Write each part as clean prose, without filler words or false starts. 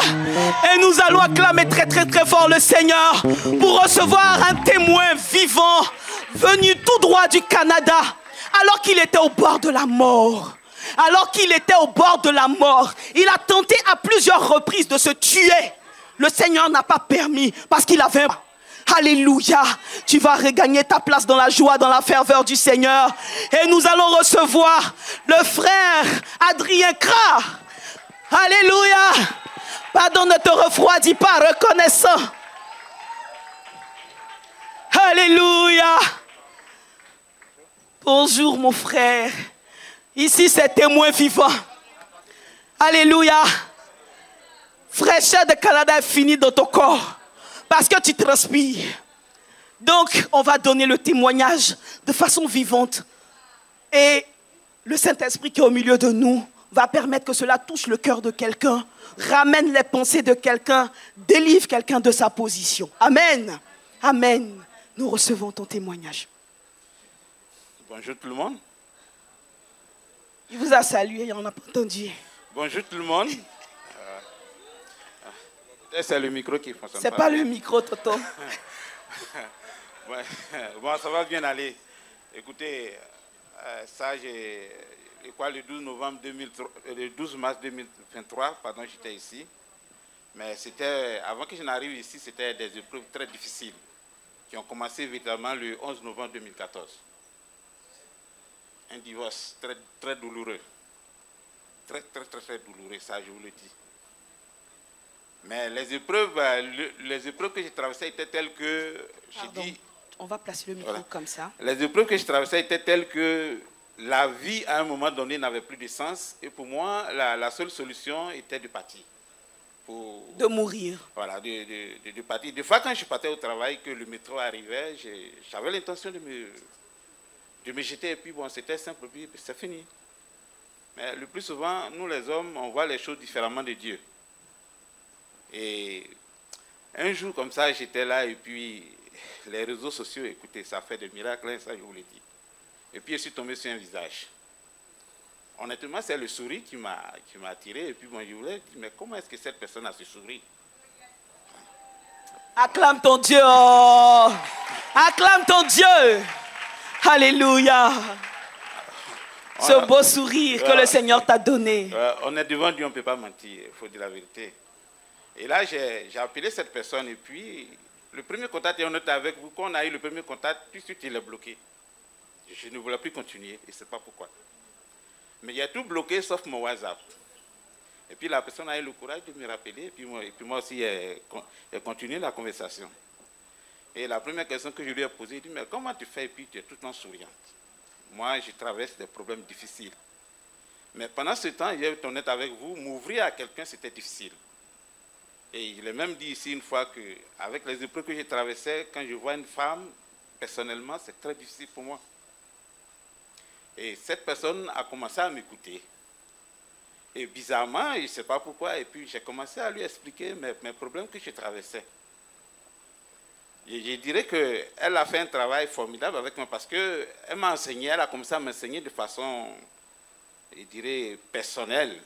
Et nous allons acclamer très très très fort le Seigneur pour recevoir un témoin vivant venu tout droit du Canada alors qu'il était au bord de la mort. Alors qu'il était au bord de la mort, il a tenté à plusieurs reprises de se tuer. Le Seigneur n'a pas permis parce qu'il avait... Alléluia, tu vas regagner ta place dans la joie, dans la ferveur du Seigneur. Et nous allons recevoir le frère Adrien Kra. Alléluia. Pardon, ne te refroidis pas, reconnaissant. Alléluia. Bonjour mon frère. Ici c'est témoin vivant. Alléluia. Fraîcheur de Canada est finie dans ton corps. Parce que tu transpires. Donc, on va donner le témoignage de façon vivante. Et le Saint-Esprit qui est au milieu de nous va permettre que cela touche le cœur de quelqu'un, ramène les pensées de quelqu'un, délivre quelqu'un de sa position. Amen. Amen. Nous recevons ton témoignage. Bonjour tout le monde. Il vous a salué, on n'a pas entendu. Bonjour tout le monde. C'est le micro qui fonctionne. C'est pas le micro, Toto. Ouais. Bon, ça va bien aller. Écoutez, ça, le 12 mars 2023, pardon, j'étais ici. Mais c'était, avant que je n'arrive ici, c'était des épreuves très difficiles qui ont commencé véritablement le 11 novembre 2014. Un divorce très, très douloureux. Très, très, très, très douloureux, ça, je vous le dis. Mais les épreuves que j'ai traversées étaient telles que... On va placer le micro comme ça. Les épreuves que je traversais étaient telles que la vie, à un moment donné, n'avait plus de sens. Et pour moi, la seule solution était de partir. De mourir. Voilà, de partir. Des fois, quand je partais au travail, que le métro arrivait, j'avais l'intention de me jeter. Et puis, bon, c'était simple, puis c'est fini. Mais le plus souvent, nous les hommes, on voit les choses différemment de Dieu. Et un jour comme ça, j'étais là et puis les réseaux sociaux, écoutez, ça fait des miracles, ça je vous le dis. Et puis je suis tombé sur un visage. Honnêtement, c'est le sourire qui m'a attiré. Et puis bon, je voulais dire, mais comment est-ce que cette personne a ce sourire? Acclame ton Dieu. Oh. Acclame ton Dieu. Alléluia. Ce beau sourire que le Seigneur t'a donné. On est devant Dieu, on ne peut pas mentir, il faut dire la vérité. Et là, j'ai appelé cette personne et puis le premier contact, et on était avec vous, quand on a eu le premier contact, tout de suite il est bloqué. Je ne voulais plus continuer et je ne sais pas pourquoi. Mais il y a tout bloqué sauf mon WhatsApp. Et puis la personne a eu le courage de me rappeler et puis moi aussi, j'ai continué la conversation. Et la première question que je lui ai posée, il dit, mais comment tu fais? Et puis tu es tout le temps souriante. Moi, je traverse des problèmes difficiles. Mais pendant ce temps, je vais être honnête avec vous, m'ouvrir à quelqu'un, c'était difficile. Et je l'ai même dit ici une fois qu'avec les épreuves que j'ai traversées, quand je vois une femme, personnellement, c'est très difficile pour moi. Et cette personne a commencé à m'écouter. Et bizarrement, je ne sais pas pourquoi, et puis j'ai commencé à lui expliquer mes problèmes que je traversais. Et je dirais qu'elle a fait un travail formidable avec moi parce qu'elle m'a enseigné, elle a commencé à m'enseigner de façon, je dirais, personnelle.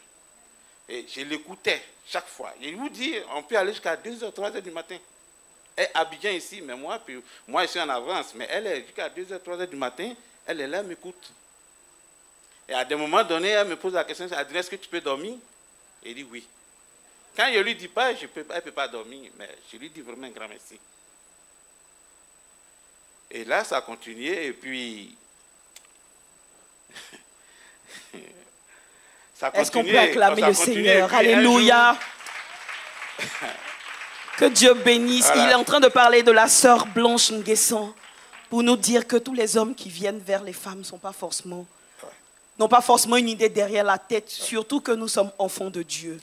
Et je l'écoutais chaque fois. Je vous dis, on peut aller jusqu'à 2h, 3h du matin. Elle est à Abidjan ici, mais moi, je suis en avance. Mais elle est jusqu'à 2h, 3h du matin, elle est là, elle m'écoute. Et à des moments donnés, elle me pose la question, Adrien, est-ce que tu peux dormir? Elle dit oui. Quand je ne lui dis pas, elle ne peut pas dormir, mais je lui dis vraiment un grand merci. Et là, ça a continué, et puis... Est-ce qu'on peut acclamer le Seigneur? Alléluia. Que Dieu bénisse. Voilà. Il est en train de parler de la sœur Blanche Nguesson pour nous dire que tous les hommes qui viennent vers les femmes n'ont pas forcément une idée derrière la tête, surtout que nous sommes enfants de Dieu.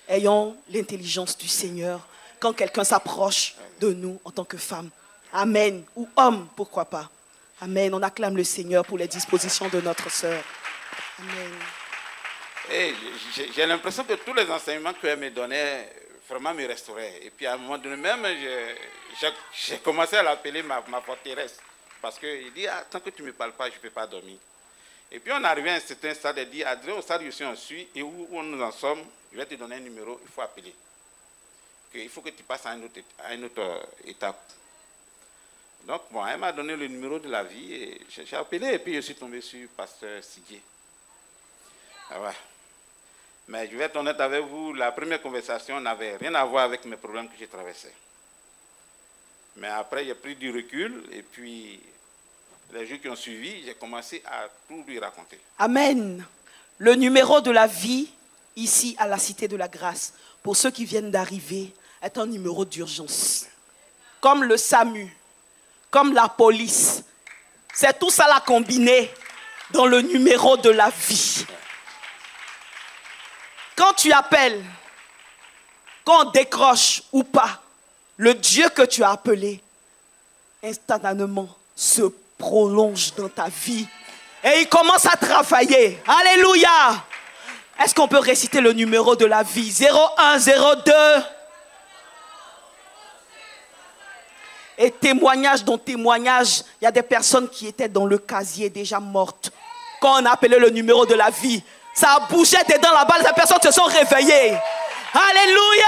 Ayons l'intelligence du Seigneur quand quelqu'un s'approche de nous en tant que femme. Amen. Ou homme, pourquoi pas. Amen. On acclame le Seigneur pour les dispositions de notre sœur. Amen. Et j'ai l'impression que tous les enseignements qu'elle me donnait vraiment me restauraient. Et puis à un moment donné même, j'ai commencé à l'appeler ma forteresse. Parce qu'il dit, tant que tu ne me parles pas, je ne peux pas dormir. Et puis on est arrivé à un certain stade, il dit, Adrien, au stade où je suis et où nous en sommes, je vais te donner un numéro, il faut appeler. qu'il faut que tu passes à une autre étape. Donc, bon, elle m'a donné le numéro de la vie et j'ai appelé et puis je suis tombé sur Pasteur Siguier. Ah ouais. Mais je vais être honnête avec vous, la première conversation n'avait rien à voir avec mes problèmes que j'ai traversés. Mais après, j'ai pris du recul et puis les jours qui ont suivi, j'ai commencé à tout lui raconter. Amen. Le numéro de la vie, ici à la Cité de la Grâce, pour ceux qui viennent d'arriver, est un numéro d'urgence. Comme le SAMU, comme la police. C'est tout ça là combiné dans le numéro de la vie. Quand tu appelles, quand on décroche ou pas, le Dieu que tu as appelé, instantanément se prolonge dans ta vie. Et il commence à travailler. Alléluia. Est-ce qu'on peut réciter le numéro de la vie? 0102. Et témoignage dont témoignage, il y a des personnes qui étaient dans le casier déjà mortes. Quand on a appelé le numéro de la vie, ça bougeait dedans là-bas, les personnes se sont réveillées. Alléluia.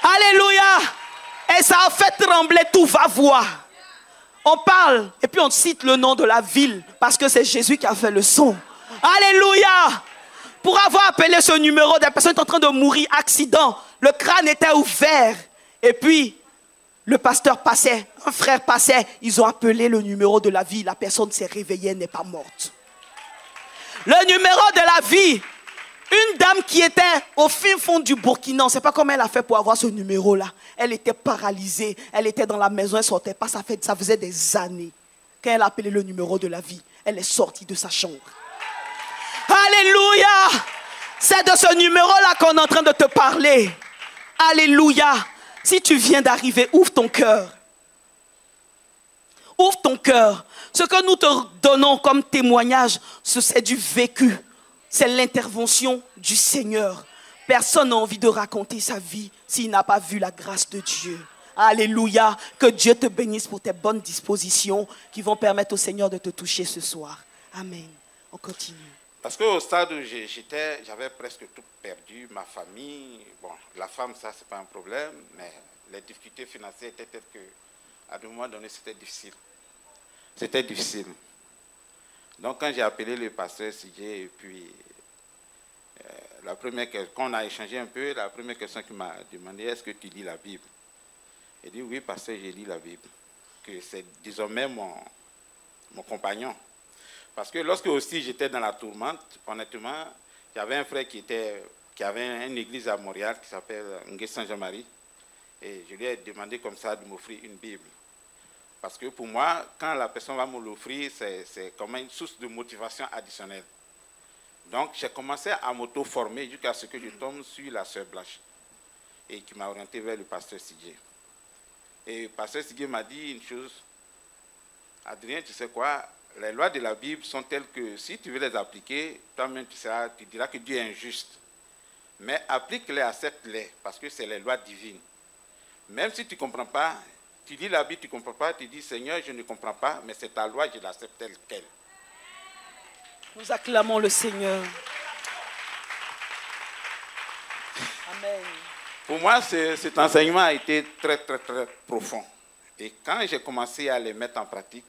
Alléluia. Et ça a fait trembler tout, va voir. On parle et puis on cite le nom de la ville parce que c'est Jésus qui a fait le son. Alléluia. Pour avoir appelé ce numéro, des personnes sont en train de mourir, accident. Le crâne était ouvert. Et puis, le pasteur passait, un frère passait. Ils ont appelé le numéro de la vie. La personne s'est réveillée, elle n'est pas morte. Le numéro de la vie. Une dame qui était au fin fond du Burkina, on ne sait pas comment elle a fait pour avoir ce numéro-là. Elle était paralysée, elle était dans la maison, elle ne sortait pas, ça faisait des années. Quand elle a appelé le numéro de la vie, elle est sortie de sa chambre. Alléluia! C'est de ce numéro-là qu'on est en train de te parler. Alléluia! Si tu viens d'arriver, ouvre ton cœur. Ouvre ton cœur. Ce que nous te donnons comme témoignage, c'est du vécu. C'est l'intervention du Seigneur. Personne n'a envie de raconter sa vie s'il n'a pas vu la grâce de Dieu. Alléluia. Que Dieu te bénisse pour tes bonnes dispositions qui vont permettre au Seigneur de te toucher ce soir. Amen. On continue. Parce qu'au stade où j'étais, j'avais presque tout perdu. Ma famille, bon, la femme, ça, c'est pas un problème, mais les difficultés financières étaient telles qu'à un moment donné, c'était difficile. C'était difficile. Donc, quand j'ai appelé le pasteur Siguier, et puis, quand on a échangé un peu, la première question qu'il m'a demandé, est-ce que tu lis la Bible? Il dit, oui, pasteur, j'ai lu la Bible. Que c'est désormais mon compagnon. Parce que lorsque aussi j'étais dans la tourmente, honnêtement, j'avais un frère qui avait une église à Montréal qui s'appelle Ngué Saint-Jean-Marie. Et je lui ai demandé comme ça de m'offrir une Bible. Parce que pour moi, quand la personne va me l'offrir, c'est comme une source de motivation additionnelle. Donc, j'ai commencé à m'auto-former jusqu'à ce que je tombe sur la sœur Blanche et qui m'a orienté vers le pasteur Siguier. Et le pasteur Siguier m'a dit une chose. Adrien, tu sais quoi? Les lois de la Bible sont telles que si tu veux les appliquer, toi-même tu diras que Dieu est injuste. Mais applique-les, accepte-les, parce que c'est les lois divines. Même si tu ne comprends pas, tu lis la Bible, tu ne comprends pas, tu dis, Seigneur, je ne comprends pas, mais c'est ta loi, je l'accepte telle qu'elle. Nous acclamons le Seigneur. Amen. Pour moi, cet enseignement a été très, très, très profond. Et quand j'ai commencé à les mettre en pratique,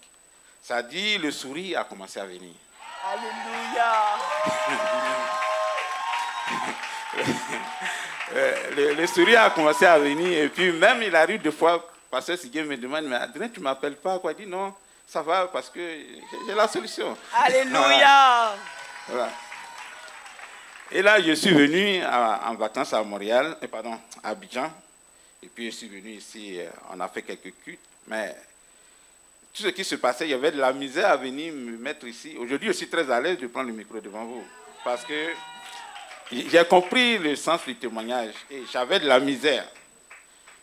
ça dit, le sourire a commencé à venir. Alléluia. Le sourire a commencé à venir. Et puis même, il arrive des fois, pasteur Siguier me demande, mais Adrien, tu ne m'appelles pas? Quoi? Il dit, non, ça va parce que j'ai la solution. Alléluia. Voilà. Et là, je suis venu en vacances à Montréal, à Abidjan. Et puis je suis venu ici, on a fait quelques cultes. Mais tout ce qui se passait, il y avait de la misère à venir me mettre ici. Aujourd'hui, je suis très à l'aise de prendre le micro devant vous. Parce que j'ai compris le sens du témoignage. Et j'avais de la misère.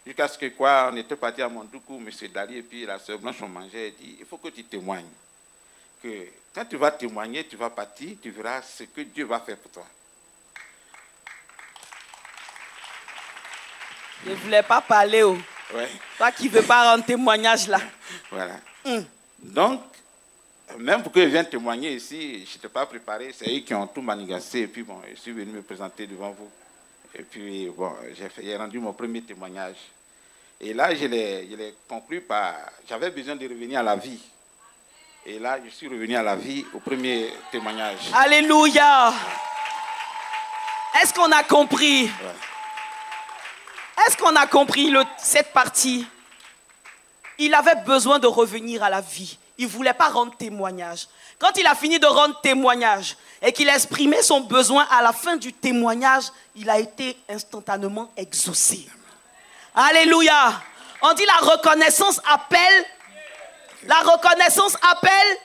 Jusqu'à ce que on était parti à Mondoukou, M. Dali et puis la sœur Blanche, on mangeait. Elle dit, il faut que tu témoignes. Que quand tu vas témoigner, tu vas partir, tu verras ce que Dieu va faire pour toi. Je ne voulais pas parler. Ouais. Toi qui ne veux pas rendre témoignage là. Voilà. Donc, même pour que je vienne témoigner ici, je n'étais pas préparé. C'est eux qui ont tout manigancé. Et puis bon, je suis venu me présenter devant vous. Et puis, bon, j'ai rendu mon premier témoignage. Et là, je l'ai conclu par... J'avais besoin de revenir à la vie. Et là, je suis revenu à la vie au premier témoignage. Alléluia. Est-ce qu'on a compris? Ouais. Est-ce qu'on a compris cette partie? Il avait besoin de revenir à la vie. Il ne voulait pas rendre témoignage. Quand il a fini de rendre témoignage et qu'il a exprimé son besoin à la fin du témoignage, il a été instantanément exaucé. Alléluia. On dit la reconnaissance appelle. La reconnaissance appelle.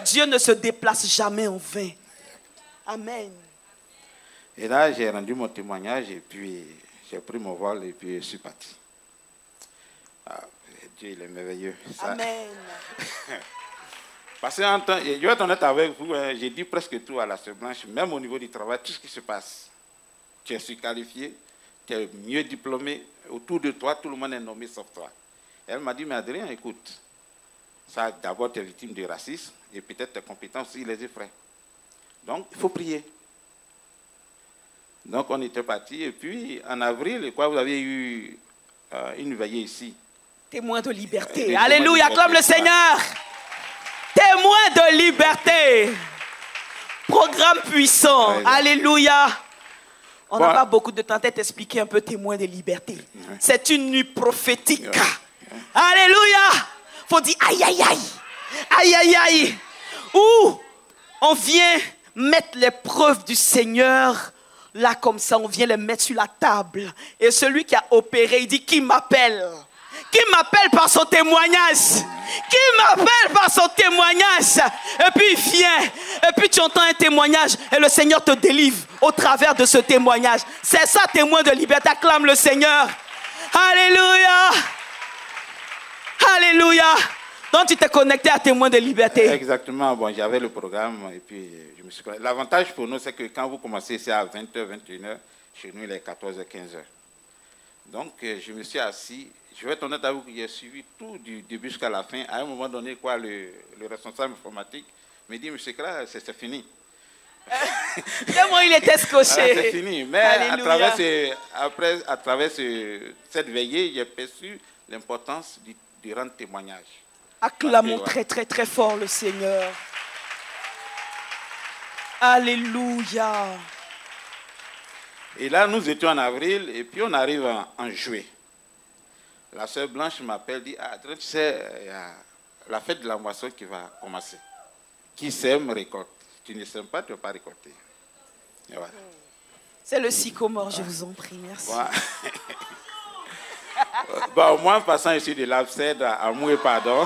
Dieu ne se déplace jamais en vain. Amen. Et là, j'ai rendu mon témoignage et puis j'ai pris mon vol et puis je suis parti. Ah, Dieu, il est merveilleux. Ça. Amen. Parce que je vais être honnête avec vous, j'ai dit presque tout à la Sœur Blanche, même au niveau du travail, tout ce qui se passe. Tu es surqualifié, tu es mieux diplômé, autour de toi, tout le monde est nommé sauf toi. Elle m'a dit, mais Adrien, écoute, ça d'abord tu es victime de racisme et peut-être tes compétences, il les effraie. Donc, il faut prier. Donc, on était parti et puis en avril, quoi, vous avez eu une veillée ici. Témoin de liberté. Alléluia, acclame le Seigneur. Témoin de liberté. Programme puissant. Ouais. Alléluia. On n'a pas beaucoup de temps à t'expliquer un peu témoin de liberté. Ouais. C'est une nuit prophétique. Ouais. Alléluia. Faut dire aïe, aïe, aïe. Aïe, aïe, aïe. Où on vient mettre les preuves du Seigneur. Là, comme ça, on vient les mettre sur la table. Et celui qui a opéré, il dit, qui m'appelle? Qui m'appelle par son témoignage? Qui m'appelle par son témoignage? Et puis il vient. Et puis tu entends un témoignage. Et le Seigneur te délivre au travers de ce témoignage. C'est ça, témoin de liberté. Acclame le Seigneur. Alléluia. Alléluia. Donc tu t'es connecté à témoin de liberté. Exactement. Bon, j'avais le programme. Et puis je me suis connecté. L'avantage pour nous, c'est que quand vous commencez, c'est à 20h, 21h. Chez nous, il est 14h, 15h. Donc je me suis assis. Je vais être honnête avec vous, j'ai suivi tout du début jusqu'à la fin. À un moment donné, quoi, le responsable informatique me dit, monsieur Kra, c'est fini. Tellement il était scotché. C'est fini. Mais à travers cette veillée, j'ai perçu l'importance de rendre témoignage. Acclamons très, très, très fort le Seigneur. Alléluia. Et là, nous étions en avril, et puis on arrive en juillet. La Sœur Blanche m'appelle, dit, ah, tu sais, il y a la fête de la moisson qui va commencer. Qui sème, récolte. Tu ne sèmes pas, tu ne vas pas récolter. Voilà. C'est le sycomore, je vous en prie, merci. Bon, moi, en passant ici de l'abcède, amour et pardon.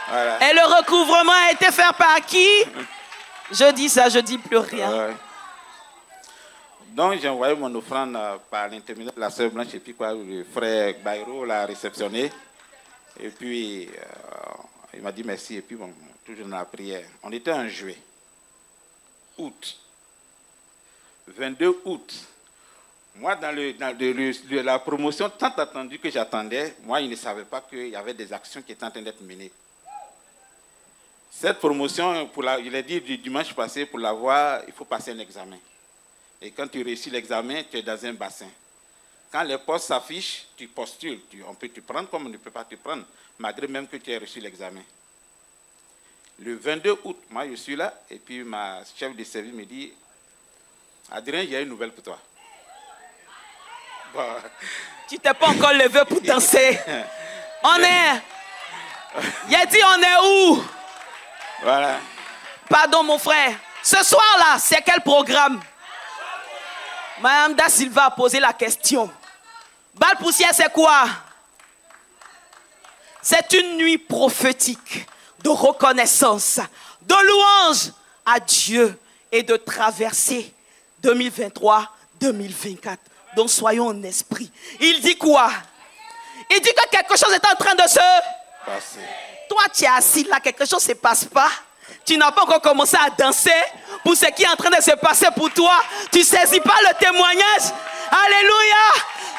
Voilà. Et le recouvrement a été fait par qui? Je dis ça, je ne dis plus rien. Ouais. Donc, j'ai envoyé mon offrande par l'intermédiaire de la Sœur Blanche et puis quoi, le frère Bayrou l'a réceptionné. Et puis, il m'a dit merci. Et puis, bon, toujours dans la prière. On était en juillet, août, 22 août. Moi, dans la promotion tant attendue que j'attendais, moi, je ne savais pas qu'il y avait des actions qui étaient en train d'être menées. Cette promotion, je l'ai dit du dimanche passé, pour l'avoir, il faut passer un examen. Et quand tu réussis l'examen, tu es dans un bassin. Quand les postes s'affichent, tu postules. On peut te prendre comme on ne peut pas te prendre, malgré même que tu aies reçu l'examen. Le 22 août, moi je suis là, et puis ma chef de service me dit, Adrien, il y a une nouvelle pour toi. Bon. Tu t'es pas encore levé pour danser. Il a dit, on est où? Voilà. Pardon mon frère. Ce soir-là, c'est quel programme? Madame Da Silva a posé la question. Balle poussière, c'est quoi? C'est une nuit prophétique de reconnaissance, de louange à Dieu et de traverser 2023-2024. Donc soyons en esprit. Il dit quoi? Il dit que quelque chose est en train de se passer. Toi, tu es assis là, quelque chose ne se passe pas. Tu n'as pas encore commencé à danser pour ce qui est en train de se passer pour toi. Tu ne saisis pas le témoignage. Alléluia.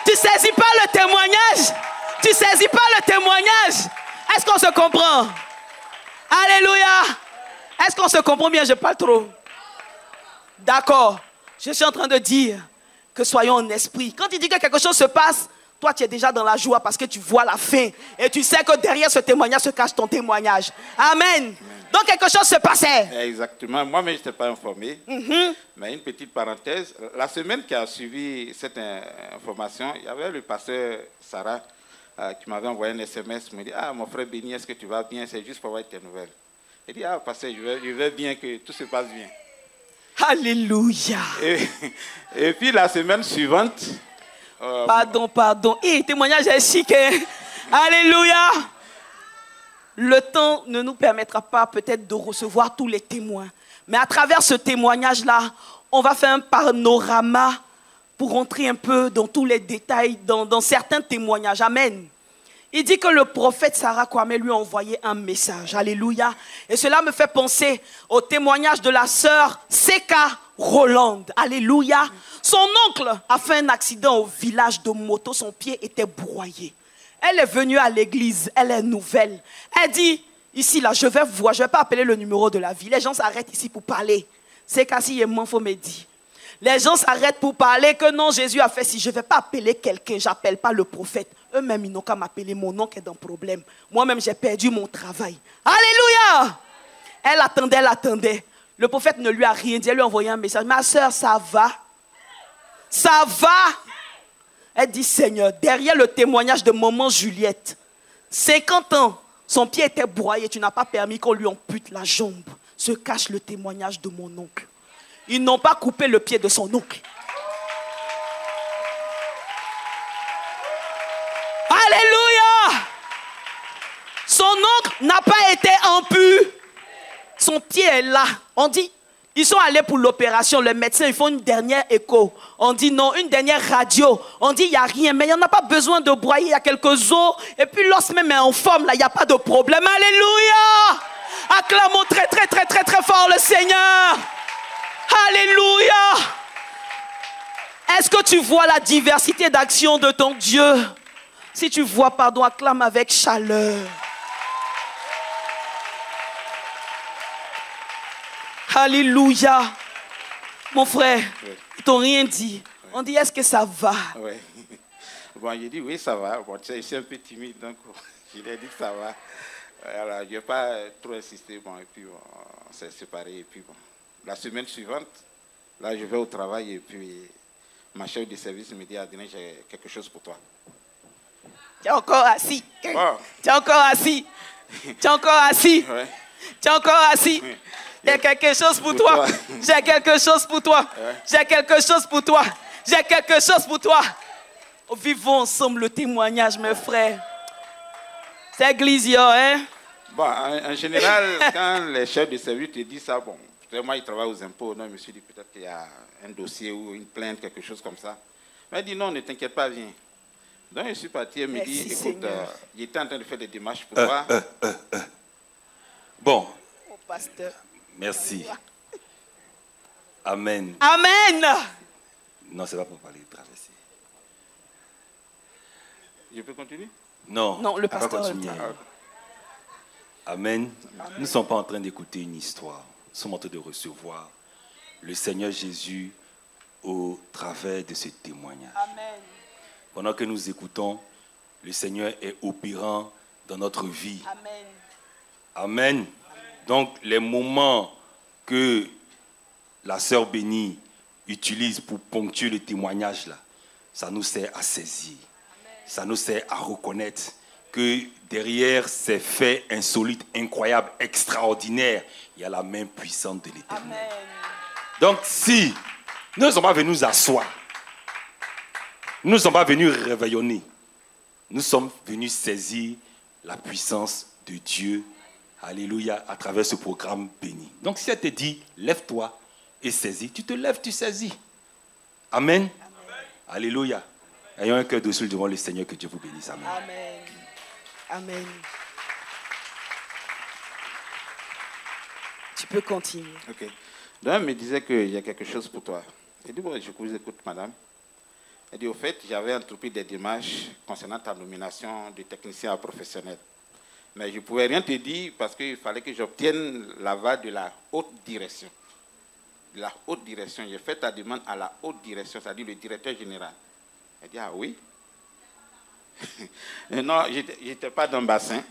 Tu ne saisis pas le témoignage. Tu ne saisis pas le témoignage. Est-ce qu'on se comprend? Alléluia. Est-ce qu'on se comprend bien? Je parle trop. D'accord. Je suis en train de dire que soyons en esprit. Quand il dit que quelque chose se passe, toi tu es déjà dans la joie parce que tu vois la fin. Et tu sais que derrière ce témoignage se cache ton témoignage. Amen. Donc quelque chose se passait. Exactement. Moi-même, je n'étais pas informé. Mais une petite parenthèse. La semaine qui a suivi cette information, il y avait le pasteur Sarah qui m'avait envoyé un SMS. Il me dit, mon frère Béni, est-ce que tu vas bien? C'est juste pour avoir tes nouvelles. Il dit, pasteur, je vais bien, que tout se passe bien. Alléluia. Et puis la semaine suivante... Pardon. Témoignage est chic. Hein? Alléluia. Le temps ne nous permettra pas peut-être de recevoir tous les témoins. Mais à travers ce témoignage-là, on va faire un panorama pour rentrer un peu dans tous les détails, dans certains témoignages. Amen. Il dit que le prophète Sarah Kwame lui a envoyé un message. Alléluia. Et cela me fait penser au témoignage de la sœur Seka Roland. Alléluia. Son oncle a fait un accident au village de moto. Son pied était broyé. Elle est venue à l'église. Elle est nouvelle. Elle dit, ici, là, je vais voir. Je ne vais pas appeler le numéro de la vie. Les gens s'arrêtent ici pour parler. Seka si il faut me dire. Les gens s'arrêtent pour parler que non, Jésus a fait si. Je ne vais pas appeler quelqu'un. Je n'appelle pas le prophète. Eux-mêmes, ils n'ont qu'à m'appeler. Mon oncle est dans le problème. Moi-même, j'ai perdu mon travail. Alléluia! Elle attendait. Le prophète ne lui a rien dit. Elle lui a envoyé un message. Ma soeur, ça va? Ça va? Elle dit, Seigneur, derrière le témoignage de maman Juliette, 50 ans, son pied était broyé. Tu n'as pas permis qu'on lui ampute la jambe. Se cache le témoignage de mon oncle. Ils n'ont pas coupé le pied de son oncle. Alléluia! Son oncle n'a pas été ampu. Son pied est là. On dit, ils sont allés pour l'opération. Le médecin, ils font une dernière écho. On dit non, une dernière radio. On dit, il n'y a rien. Mais il n'y en a pas besoin de broyer. Il y a quelques os. Et puis l'os même est en forme. Là, il n'y a pas de problème. Alléluia! Acclamons très, très, très, très, très fort le Seigneur. Alléluia! Est-ce que tu vois la diversité d'actions de ton Dieu? Si tu vois, acclame avec chaleur. Alléluia. Mon frère, ils t'ont rien dit. On dit, est-ce que ça va? Oui. Bon, il dit, oui, ça va. Bon, je suis un peu timide, donc il a dit que ça va. Alors, je n'ai pas trop insisté. Bon, et puis, on s'est séparés. Et puis, bon, la semaine suivante, là, je vais au travail. Et puis, ma chef de service me dit, Adrien, j'ai quelque chose pour toi. Tu es encore assis. Oh. Tu es encore assis. Tu es encore assis. Ouais. Tu es encore assis. Oui. J'ai quelque chose pour toi. J'ai quelque chose pour toi. J'ai quelque chose pour toi. J'ai quelque chose pour toi. Vivons ensemble le témoignage, mes frères. C'est Glisio, hein? Bon, en général, quand les chefs de service te disent ça, bon, moi, ils travaillent aux impôts. Non, je me suis dit peut-être qu'il y a un dossier ou une plainte, quelque chose comme ça. Mais il dit non, ne t'inquiète pas, viens. Donc, je suis parti et me dit, écoute, il était en train de faire des démarches pour toi. Bon. Oh, pasteur. Merci. Amen. Amen. Non, ce n'est pas pour parler de traversée. Je peux continuer? Non. Non, le pasteur. Amen. Nous ne sommes pas en train d'écouter une histoire. Nous sommes en train de recevoir le Seigneur Jésus au travers de ce témoignage. Amen. Pendant que nous écoutons, le Seigneur est opérant dans notre vie. Amen. Amen. Donc, les moments que la sœur bénie utilise pour ponctuer le témoignage, là, ça nous sert à saisir. Amen. Ça nous sert à reconnaître que derrière ces faits insolites, incroyables, extraordinaires, il y a la main puissante de l'Éternel. Donc, si nous ne sommes pas venus nous asseoir, nous ne sommes pas venus réveillonner, nous sommes venus saisir la puissance de Dieu, alléluia, à travers ce programme béni. Donc, si elle te dit, lève-toi et saisis, tu te lèves, tu saisis. Amen. Amen. Alléluia. Ayons un cœur docile devant le Seigneur, que Dieu vous bénisse. Amen. Amen. Amen. Tu peux continuer. Ok. Donc, elle me disait qu'il y a quelque chose pour toi. Elle dit, bon, je vous écoute, madame. Elle dit, au fait, j'avais entrepris des démarches concernant ta nomination de technicien professionnel. Mais je ne pouvais rien te dire parce qu'il fallait que j'obtienne l'aval de la haute direction. la haute direction. J'ai fait ta demande à la haute direction, c'est-à-dire le directeur général. Elle dit, ah oui. Non, je n'étais pas dans le bassin.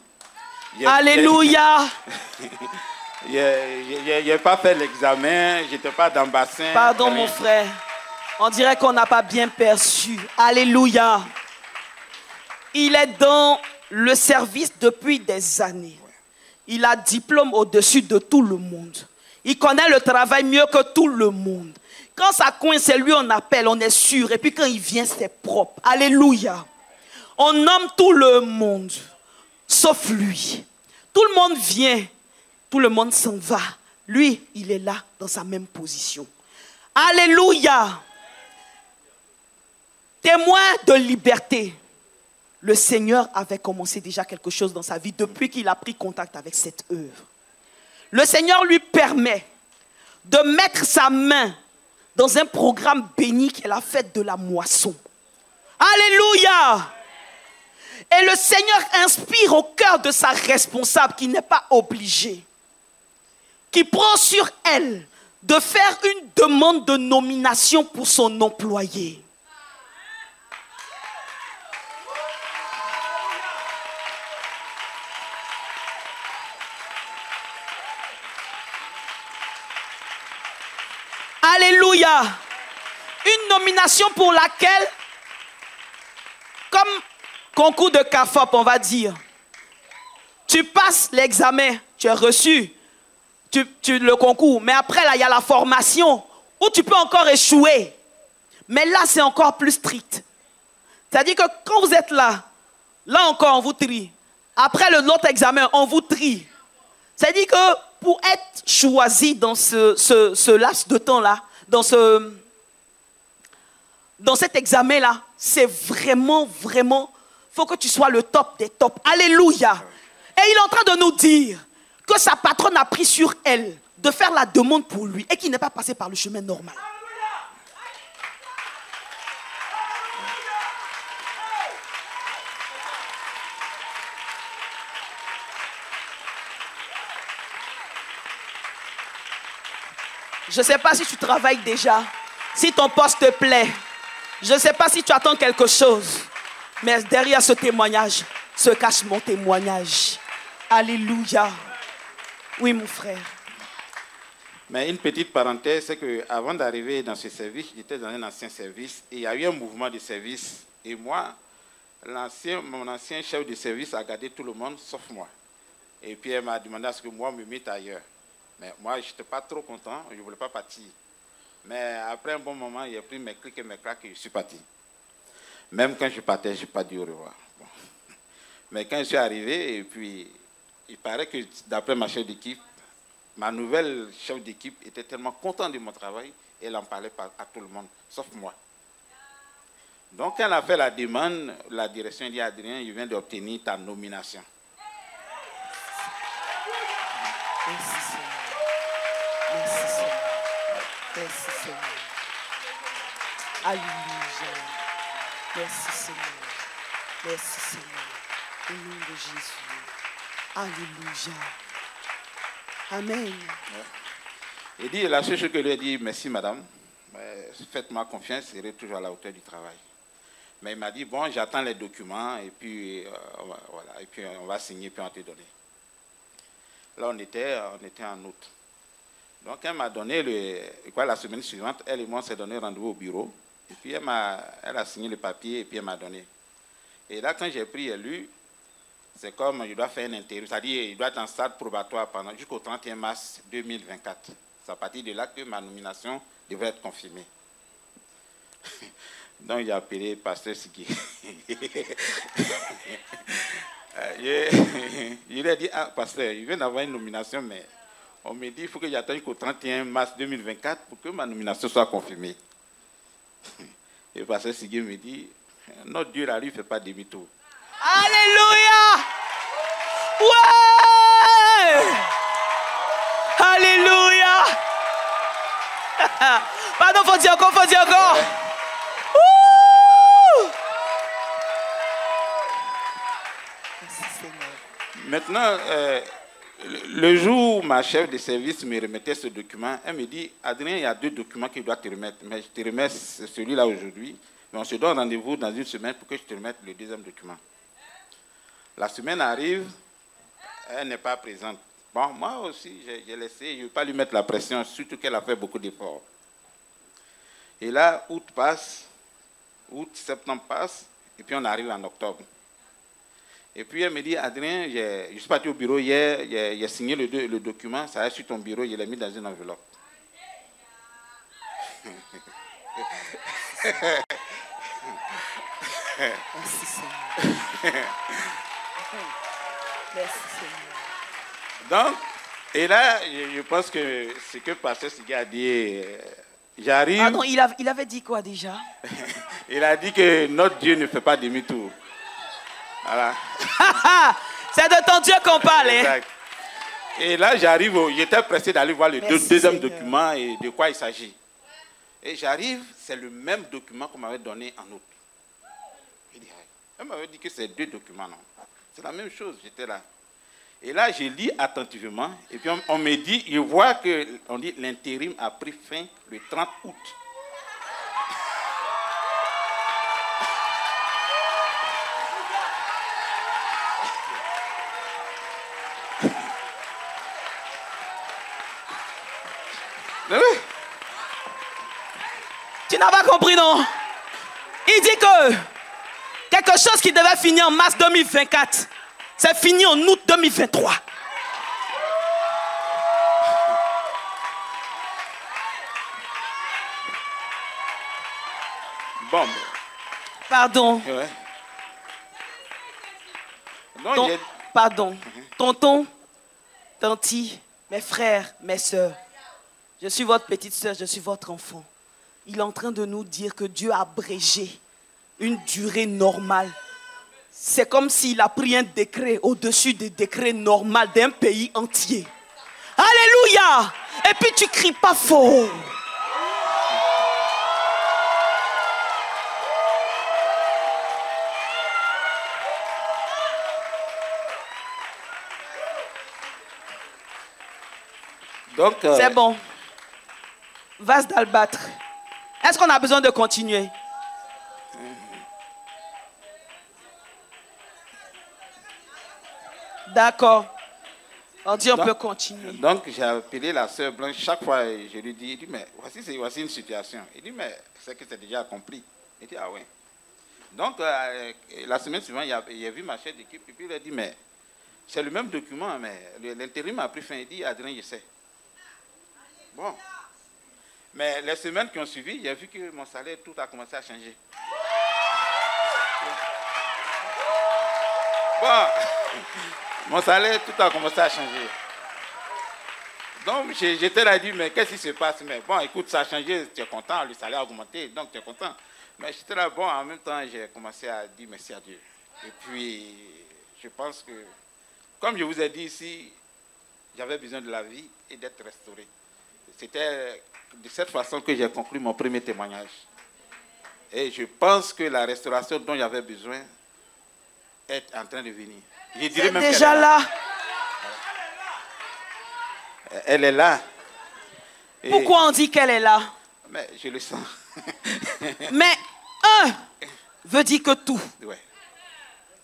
Alléluia. Je n'ai pas fait l'examen, je n'étais pas dans le bassin. Pardon, mon frère. On dirait qu'on n'a pas bien perçu. Alléluia. Il est dans le service depuis des années. Il a diplôme au-dessus de tout le monde. Il connaît le travail mieux que tout le monde. Quand ça coince, c'est lui on appelle, on est sûr. Et puis quand il vient, c'est propre. Alléluia. On nomme tout le monde, sauf lui. Tout le monde vient, tout le monde s'en va. Lui, il est là, dans sa même position. Alléluia. Témoin de liberté. Le Seigneur avait commencé déjà quelque chose dans sa vie depuis qu'il a pris contact avec cette œuvre. Le Seigneur lui permet de mettre sa main dans un programme béni qui est la fête de la moisson. Alléluia! Et le Seigneur inspire au cœur de sa responsable qui n'est pas obligée, qui prend sur elle de faire une demande de nomination pour son employé. Alléluia. Une nomination pour laquelle, comme concours de CAFOP, on va dire, tu passes l'examen, tu es reçu le concours, mais après, là, il y a la formation où tu peux encore échouer. Mais là, c'est encore plus strict. C'est-à-dire que quand vous êtes là encore, on vous trie. Après l'autre examen, on vous trie. C'est-à-dire que pour être choisi dans ce laps de temps-là, dans cet examen-là, c'est vraiment, il faut que tu sois le top des tops. Alléluia. Et il est en train de nous dire que sa patronne a pris sur elle de faire la demande pour lui et qu'il n'est pas passé par le chemin normal. Je ne sais pas si tu travailles déjà, si ton poste te plaît. Je ne sais pas si tu attends quelque chose. Mais derrière ce témoignage se cache mon témoignage. Alléluia. Oui, mon frère. Mais une petite parenthèse, c'est qu'avant d'arriver dans ce service, j'étais dans un ancien service et il y a eu un mouvement de service. Et moi, mon ancien chef de service a gardé tout le monde sauf moi. Et puis elle m'a demandé à ce que moi me mette ailleurs. Mais moi, je n'étais pas trop content, je ne voulais pas partir. Mais après un bon moment, il a pris mes clics et mes claques et je suis parti. Même quand je partais, je n'ai pas dit au revoir. Bon. Mais quand je suis arrivé, et puis, il paraît que d'après ma chef d'équipe, ma nouvelle chef d'équipe était tellement contente de mon travail, elle en parlait à tout le monde, sauf moi. Donc, quand elle a fait la demande, la direction dit, Adrien, je viens d'obtenir ta nomination. Merci, Seigneur. Merci, Seigneur. Merci, Seigneur. Alléluia. Merci, Seigneur. Merci, Seigneur. Au nom de Jésus. Alléluia. Amen. Il dit, la seule chose que lui a dit, merci madame, faites-moi confiance, je serai toujours à la hauteur du travail. Mais il m'a dit, bon, j'attends les documents et puis, voilà, et puis on va signer, puis on va te donner. Là, on était en août. Donc, elle m'a donné, la semaine suivante, elle et moi, on s'est donné rendez-vous au bureau. Et puis, elle a signé le papier et puis elle m'a donné. Et là, quand j'ai pris et lu, c'est comme il doit faire un intérim, c'est-à-dire il doit être en stade probatoire jusqu'au 31 mars 2024. C'est à partir de là que ma nomination devrait être confirmée. Donc, j'ai appelé Pasteur Sigui. Je lui ai dit, ah, pasteur, il vient d'avoir une nomination, mais on me dit qu'il faut que j'attende jusqu'au 31 mars 2024 pour que ma nomination soit confirmée. Et le pasteur Sigui me dit, notre Dieu, là, lui, ne fait pas demi-tour. Alléluia! Ouais! Alléluia! Pardon, faut dire encore. Ouais. Maintenant, Le jour où ma chef de service me remettait ce document, elle me dit, Adrien, il y a 2 documents qu'il doit te remettre. Mais je te remets celui-là aujourd'hui. Mais on se donne rendez-vous dans une semaine pour que je te remette le 2e document. La semaine arrive, elle n'est pas présente. Bon, moi aussi, j'ai laissé, je ne veux pas lui mettre la pression, surtout qu'elle a fait beaucoup d'efforts. Et là, août passe, août, septembre passe, et puis on arrive en octobre. Et puis elle me dit, Adrien, je suis parti au bureau hier, j'ai signé le document, ça reste sur ton bureau, je l'ai mis dans une enveloppe. Merci Seigneur. Merci Seigneur. Donc, et là, je pense que ce que Pasteur Sigui a dit, j'arrive... Ah non, il avait dit quoi déjà? Il a dit que notre Dieu ne fait pas demi-tour. Voilà. C'est de ton Dieu qu'on parle. Hein? Et là, j'arrive, j'étais pressé d'aller voir le deuxième document et de quoi il s'agit. Et j'arrive, c'est le même document qu'on m'avait donné en août. Elle m'avait dit que c'est 2 documents, non. C'est la même chose, j'étais là. Et là, je lis attentivement, et puis on me dit, je vois que on dit l'intérim a pris fin le 30 août. Tu n'as pas compris, non? Il dit que quelque chose qui devait finir en mars 2024, c'est fini en août 2023. Bon. Pardon. Ouais. Non, pardon. Tonton, tanti, mes frères, mes sœurs, je suis votre petite sœur, je suis votre enfant. Il est en train de nous dire que Dieu a abrégé une durée normale. C'est comme s'il a pris un décret au-dessus des décrets normaux d'un pays entier. Alléluia! Et puis tu cries pas fort. Donc, c'est bon. Vase d'albâtre. Est-ce qu'on a besoin de continuer? D'accord. On dit on peut continuer. Donc, j'ai appelé la sœur Blanche. Chaque fois, je lui dis, mais voici une situation. Il dit, mais c'est que c'est déjà accompli. Il dit, ah ouais. Donc, la semaine suivante, il a vu ma chef d'équipe. Et puis, il a dit, mais c'est le même document, mais l'intérim a pris fin. Il dit, Adrien, je sais. Bon. Mais les semaines qui ont suivi, j'ai vu que mon salaire, tout a commencé à changer. Bon, mon salaire, tout a commencé à changer. Donc, j'étais là, dit, mais qu'est-ce qui se passe? Mais bon, écoute, ça a changé, tu es content, le salaire a augmenté, donc tu es content. Mais j'étais là, bon, en même temps, j'ai commencé à dire merci à Dieu. Et puis, je pense que, comme je vous ai dit ici, j'avais besoin de la vie et d'être restauré. C'était de cette façon que j'ai conclu mon premier témoignage. Et je pense que la restauration dont j'avais besoin est en train de venir. Je dirais même déjà là. Elle est là. Et pourquoi on dit qu'elle est là? Mais je le sens. Mais un veut dire que tout. Ouais.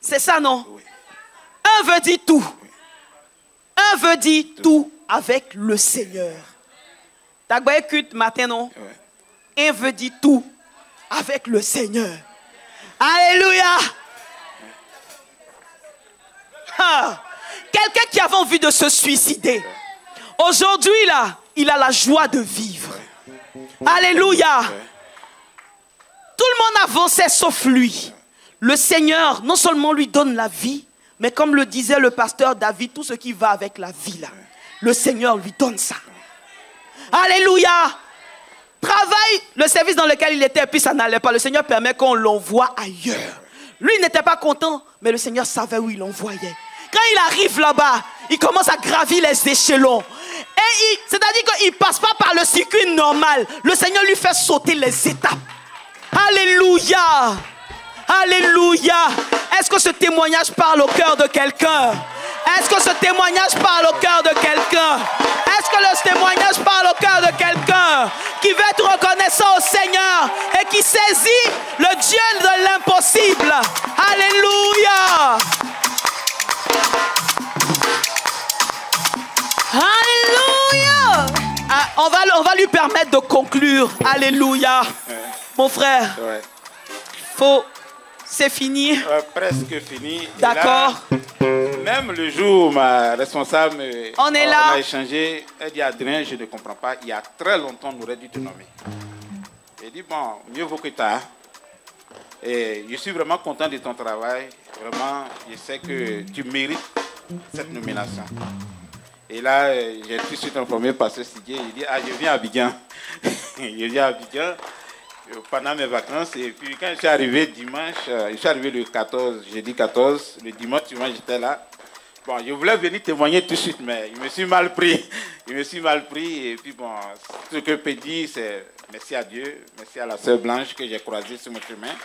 C'est ça, non? Oui. Un veut dire tout. Oui. Un veut dire tout avec le Seigneur. T'as écouté matin, non? Ouais. Un veut dire tout avec le Seigneur. Alléluia. Ah. Quelqu'un qui avait envie de se suicider. Aujourd'hui, là, il a la joie de vivre. Alléluia. Tout le monde avançait sauf lui. Le Seigneur, non seulement lui donne la vie, mais comme le disait le pasteur David, tout ce qui va avec la vie, là, le Seigneur lui donne ça. Alléluia. Travail, le service dans lequel il était, puis ça n'allait pas. Le Seigneur permet qu'on l'envoie ailleurs. Lui, il n'était pas content, mais le Seigneur savait où il l'envoyait. Quand il arrive là-bas, il commence à gravir les échelons. Et c'est-à-dire qu'il ne passe pas par le circuit normal. Le Seigneur lui fait sauter les étapes. Alléluia. Alléluia. Est-ce que ce témoignage parle au cœur de quelqu'un? Est-ce que ce témoignage parle au cœur de quelqu'un? Est-ce que ce témoignage parle au cœur de quelqu'un qui veut être reconnaissant au Seigneur et qui saisit le Dieu de l'impossible? Alléluia! Alléluia! Ah, on va lui permettre de conclure. Alléluia. Mon frère, c'est fini. Presque fini. D'accord. Même le jour où ma responsable on a échangé, elle dit Adrien, je ne comprends pas, il y a très longtemps on aurait dû te nommer. Elle dit bon, mieux vaut que tard. Et je suis vraiment content de ton travail. Vraiment, je sais que tu mérites cette nomination. Et là, j'ai tout de suite informé par ce Sidier. Il dit, ah, je viens à Abidjan. Je viens à Abidjan pendant mes vacances. Et puis, quand je suis arrivé dimanche, je suis arrivé le 14, jeudi 14, le dimanche, j'étais là. Bon, je voulais venir témoigner tout de suite, mais il me suis mal pris. Il me suis mal pris. Et puis, bon, ce que je peux dire, c'est merci à Dieu, merci à la sœur Blanche que j'ai croisée sur mon chemin.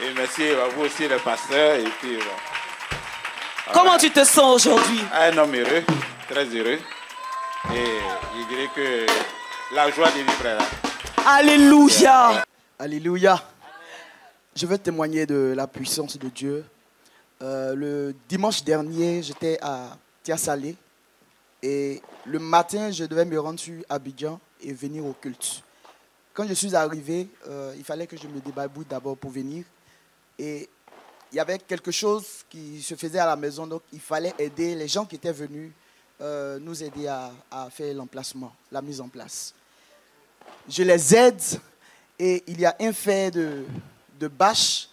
Et merci à vous aussi, le pasteur. Et puis, bon. Comment tu te sens aujourd'hui? Un homme heureux, très heureux. Et je dirais que la joie de vivre est là. Alléluia. Alléluia. Je veux témoigner de la puissance de Dieu. Le dimanche dernier, j'étais à Tia-Salé. Et le matin, je devais me rendre sur Abidjan et venir au culte. Quand je suis arrivé, il fallait que je me débarbouille d'abord pour venir. Et il y avait quelque chose qui se faisait à la maison, donc il fallait aider les gens qui étaient venus nous aider à faire l'emplacement, la mise en place. Je les aide et il y a un fer de bâche.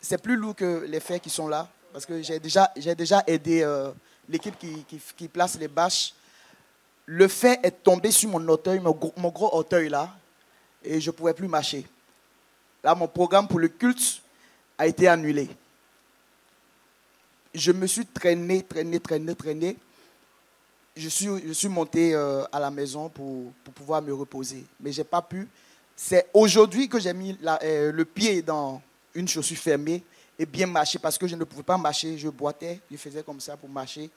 C'est plus lourd que les fers qui sont là, parce que j'ai déjà aidé l'équipe qui place les bâches. Le fer est tombé sur mon orteil, mon gros orteil là, et je ne pouvais plus marcher. Là, mon programme pour le culte a été annulé. Je me suis traîné. Je suis monté à la maison pour pouvoir me reposer. Mais je n'ai pas pu. C'est aujourd'hui que j'ai mis le pied dans une chaussure fermée et bien marcher parce que je ne pouvais pas marcher. Je boitais, je faisais comme ça pour marcher.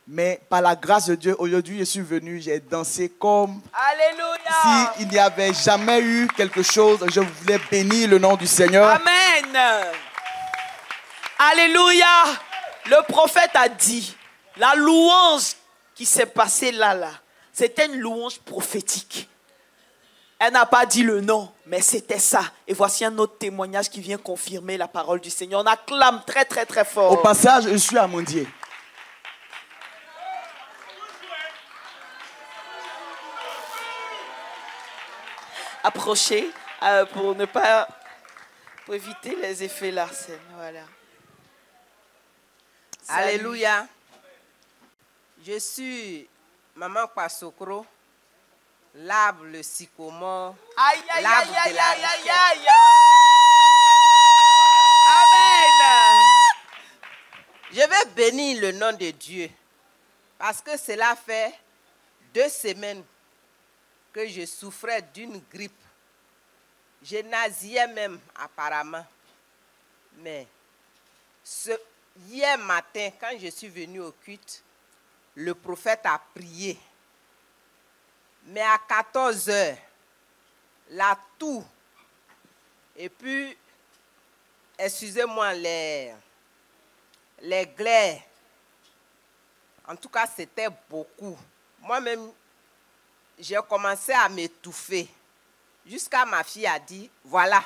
Mais par la grâce de Dieu, aujourd'hui, je suis venu, j'ai dansé comme Alléluia. s'il n'y avait jamais eu quelque chose. Je voulais bénir le nom du Seigneur. Amen. Alléluia. Le prophète a dit, la louange qui s'est passée là, c'était une louange prophétique. Elle n'a pas dit le nom, mais c'était ça. Et voici un autre témoignage qui vient confirmer la parole du Seigneur. On acclame très, très, très fort. Au passage, je suis amandier. Approchez pour éviter les effets Larsen. Voilà. Alléluia. Je suis Maman Kwasokro, l'arbre, le sycomore, l'arbre de la richesse. Amen. Je vais bénir le nom de Dieu parce que cela fait 2 semaines que je souffrais d'une grippe. Je nasillais même apparemment. Mais hier matin, quand je suis venue au culte, le prophète a prié. Mais à 14 heures, la toux, et puis, excusez-moi, les glaires, en tout cas, c'était beaucoup. Moi-même, j'ai commencé à m'étouffer. Jusqu'à ma fille a dit, voilà,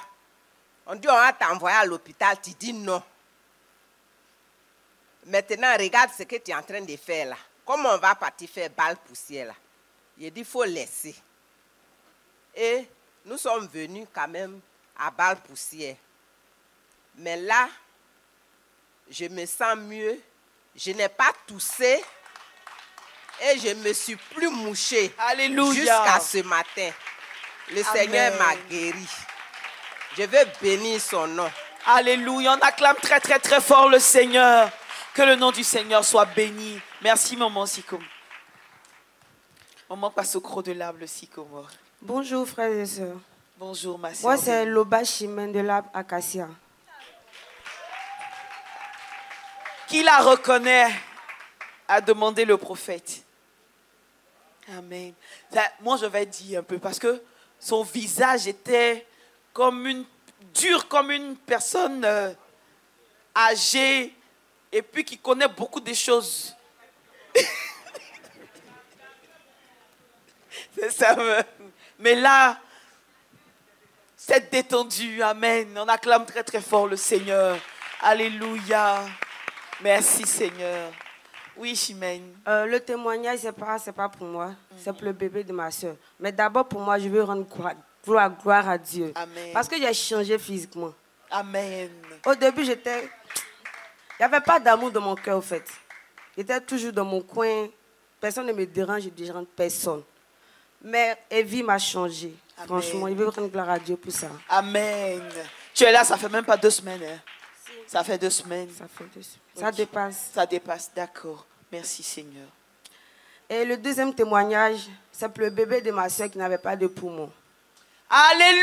on dit on va t'envoyer à l'hôpital, tu dis non. Maintenant, regarde ce que tu es en train de faire là. Comment on va partir faire balle poussière là? Il dit, il faut laisser. Et nous sommes venus quand même à balle poussière. Mais là, je me sens mieux. Je n'ai pas toussé. Et je ne me suis plus mouchée. Alléluia. Jusqu'à ce matin. Le Amen. Seigneur m'a guéri. Je veux bénir son nom. Alléluia. On acclame très, très, très fort le Seigneur. Que le nom du Seigneur soit béni. Merci, maman Sycomore. Maman passe au croc de l'arbre, le sycomore. Bonjour, frères et sœurs. Bonjour, ma sœur. Moi, c'est Loba Chimène de l'arbre Acacia. Qui la reconnaît a demandé le prophète. Amen. Moi, je vais dire un peu parce que son visage était dur comme une personne âgée et puis qui connaît beaucoup de choses. C'est ça. Mais là, c'est détendu. Amen. On acclame très très fort le Seigneur. Alléluia. Merci Seigneur. Oui, Chimène. Le témoignage, c'est pas pour moi. C'est pour le bébé de ma soeur. Mais d'abord, pour moi, je veux rendre gloire à Dieu. Amen. Parce que j'ai changé physiquement. Amen. Au début, il n'y avait pas d'amour dans mon cœur, au fait. J'étais toujours dans mon coin. Personne ne me dérange, je ne dérange personne. Mais Evie m'a changé. Amen. Franchement, il veut rendre gloire à Dieu pour ça. Amen. Tu es là, ça fait même pas 2 semaines. Hein? Ça fait 2 semaines. Ça fait 2 semaines. Okay. Ça dépasse. Ça dépasse, d'accord. Merci Seigneur. Et le deuxième témoignage, c'est pour le bébé de ma soeur qui n'avait pas de poumon. Alléluia!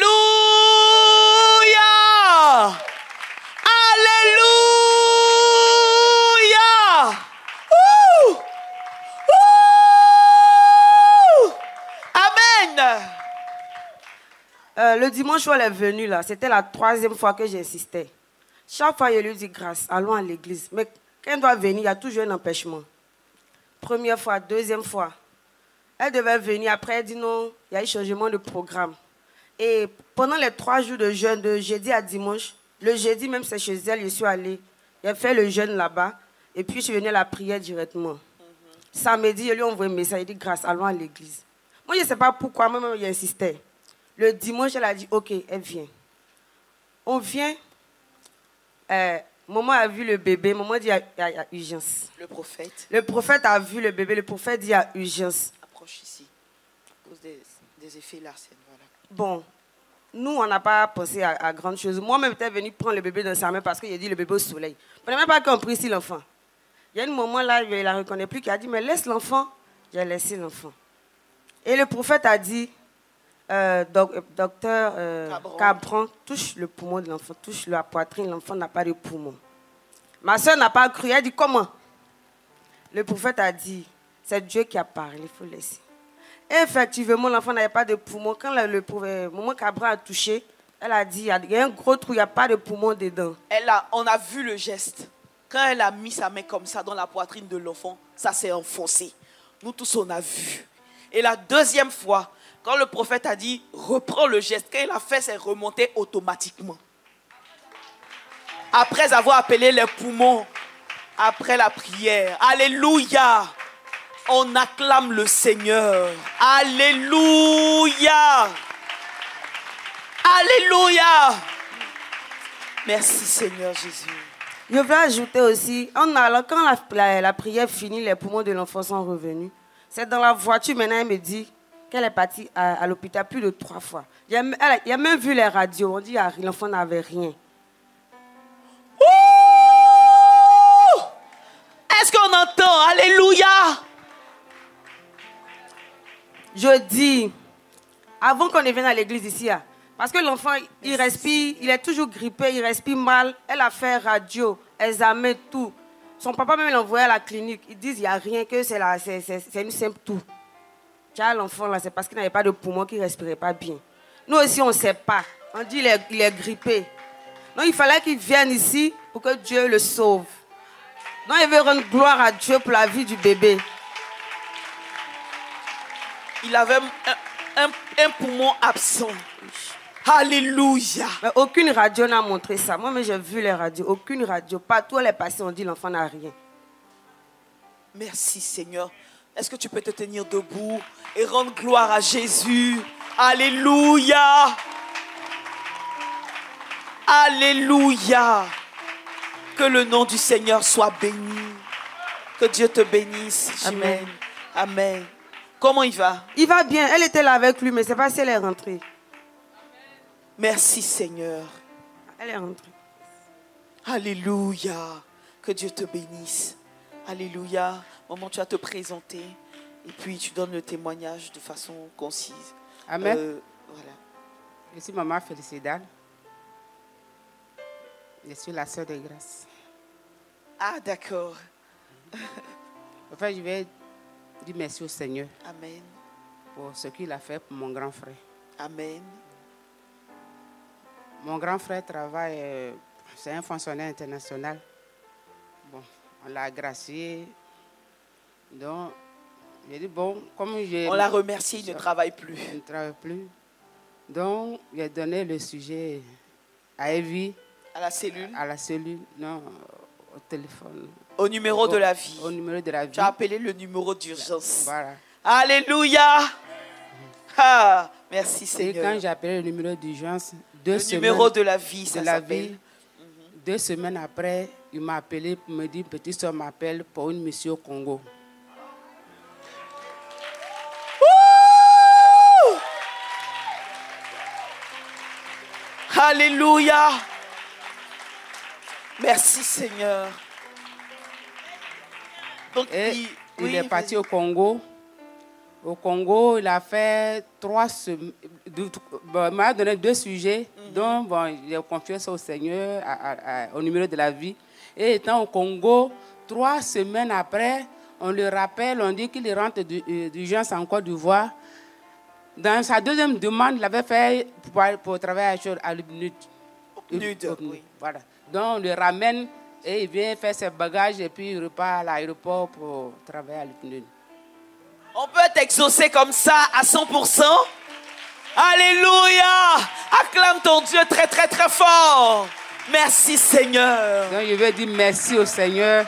Alléluia! Ouh! Ouh! Amen! Le dimanche où elle est venue, là, c'était la 3e fois que j'insistais. Chaque fois, je lui dis grâce, allons à l'église. Mais quand elle doit venir, il y a toujours un empêchement. Première fois, deuxième fois. Elle devait venir, après elle dit non, il y a eu changement de programme. Et pendant les 3 jours de jeûne, de jeudi à dimanche, le jeudi même c'est chez elle, je suis allée. Elle fait le jeûne là-bas. Et puis je suis venue à la prière directement. Samedi, je lui ai envoyé un message, il dit grâce, allons à l'église. Moi, je ne sais pas pourquoi, moi-même, j'insistais. Le dimanche, elle a dit ok, elle vient. On vient. Maman a vu le bébé, maman dit il y a urgence. Le prophète. Le prophète a vu le bébé, le prophète dit il y a urgence. Approche ici. À cause des effets larcènes, voilà. Bon, nous, on n'a pas pensé à grande chose. Moi-même, j'étais venue prendre le bébé dans sa main parce qu'il a dit le bébé au soleil. On n'a même pas compris ici l'enfant. Il y a un moment là, il ne la reconnaît plus, qui a dit mais laisse l'enfant. J'ai laissé l'enfant. Et le prophète a dit docteur Cabran, touche le poumon de l'enfant, touche la poitrine, l'enfant n'a pas de poumon. Ma soeur n'a pas cru, elle a dit comment? Le prophète a dit, c'est Dieu qui a parlé, il faut laisser. Et effectivement, l'enfant n'avait pas de poumon. Quand le maman Cabran a touché, elle a dit, il y a un gros trou, il n'y a pas de poumon dedans. On a vu le geste. Quand elle a mis sa main comme ça dans la poitrine de l'enfant, ça s'est enfoncé. Nous tous, on a vu. Et la deuxième fois, quand le prophète a dit, reprends le geste, quand il a fait, c'est remonté automatiquement. Après avoir appelé les poumons, après la prière. Alléluia! On acclame le Seigneur. Alléluia! Alléluia! Merci Seigneur Jésus. Je veux ajouter aussi, quand la prière finit, les poumons de l'enfant sont revenus. C'est dans la voiture, maintenant, elle me dit qu'elle est partie à l'hôpital plus de 3 fois. Il a même vu les radios. On dit que l'enfant n'avait rien. Ouh! Est-ce qu'on entend? Alléluia! Je dis, avant qu'on ne vienne à l'église ici, parce que l'enfant, il respire, il est toujours grippé, il respire mal. Elle a fait radio, examen, tout. Son papa même l'a envoyé à la clinique. Ils disent qu'il n'y a rien, que c'est une simple toux. L'enfant, là, c'est parce qu'il n'avait pas de poumon, qu'il ne respirait pas bien. Nous aussi, on ne sait pas. On dit qu'il est grippé. Donc, il fallait qu'il vienne ici pour que Dieu le sauve. Donc, il veut rendre gloire à Dieu pour la vie du bébé. Il avait un poumon absent. Alléluia. Mais aucune radio n'a montré ça. Moi, j'ai vu les radios. Aucune radio. Partout où elle est passée, on dit l'enfant n'a rien. Merci Seigneur. Est-ce que tu peux te tenir debout et rendre gloire à Jésus? Alléluia. Alléluia. Que le nom du Seigneur soit béni. Que Dieu te bénisse. Amen. Amen. Comment il va? Il va bien. Elle était là avec lui, mais je ne sais pas si elle est rentrée. Merci Seigneur. Elle est rentrée. Alléluia. Que Dieu te bénisse. Alléluia. Maman, tu vas te présenter et puis tu donnes le témoignage de façon concise. Amen. Voilà. Je suis maman Félicidale. Je suis la sœur de grâce. Ah, d'accord. Enfin, je vais dire merci au Seigneur Amen. pour ce qu'il a fait pour mon grand frère. Amen. Mon grand frère travaille, c'est un fonctionnaire international. Bon, on l'a gracié. Donc, j'ai dit, bon, comme On l'a remercié, il ne travaille plus. Il ne travaille plus. Donc, j'ai donné le sujet à Evie. À la cellule. À la cellule, non, au téléphone. Au numéro de la vie. Au numéro de la vie. Tu as appelé le numéro d'urgence. Voilà. Alléluia. Ah, merci Seigneur. Et quand j'ai appelé le numéro d'urgence, numéro de la vie, ça s'appelle. 2 semaines après, il m'a appelé pour me dire, petite soeur m'appelle pour une mission au Congo. Alléluia. Merci Seigneur. Donc, il est parti au Congo. Au Congo, il a fait 3 semaines. Il m'a donné 2 sujets, dont bon, j'ai confié ça au Seigneur, au numéro de la vie. Et étant au Congo, 3 semaines après, on le rappelle, on dit qu'il rentre d'urgence en Côte d'Ivoire. Dans sa deuxième demande, il avait fait pour travailler à l'UPNUD. Oui. Voilà. Donc, on le ramène et il vient faire ses bagages et puis il repart à l'aéroport pour travailler à l'UPNUD. On peut t'exaucer comme ça à 100%. Alléluia. Acclame ton Dieu très, très, très fort. Merci Seigneur. Donc, je veux dire merci au Seigneur.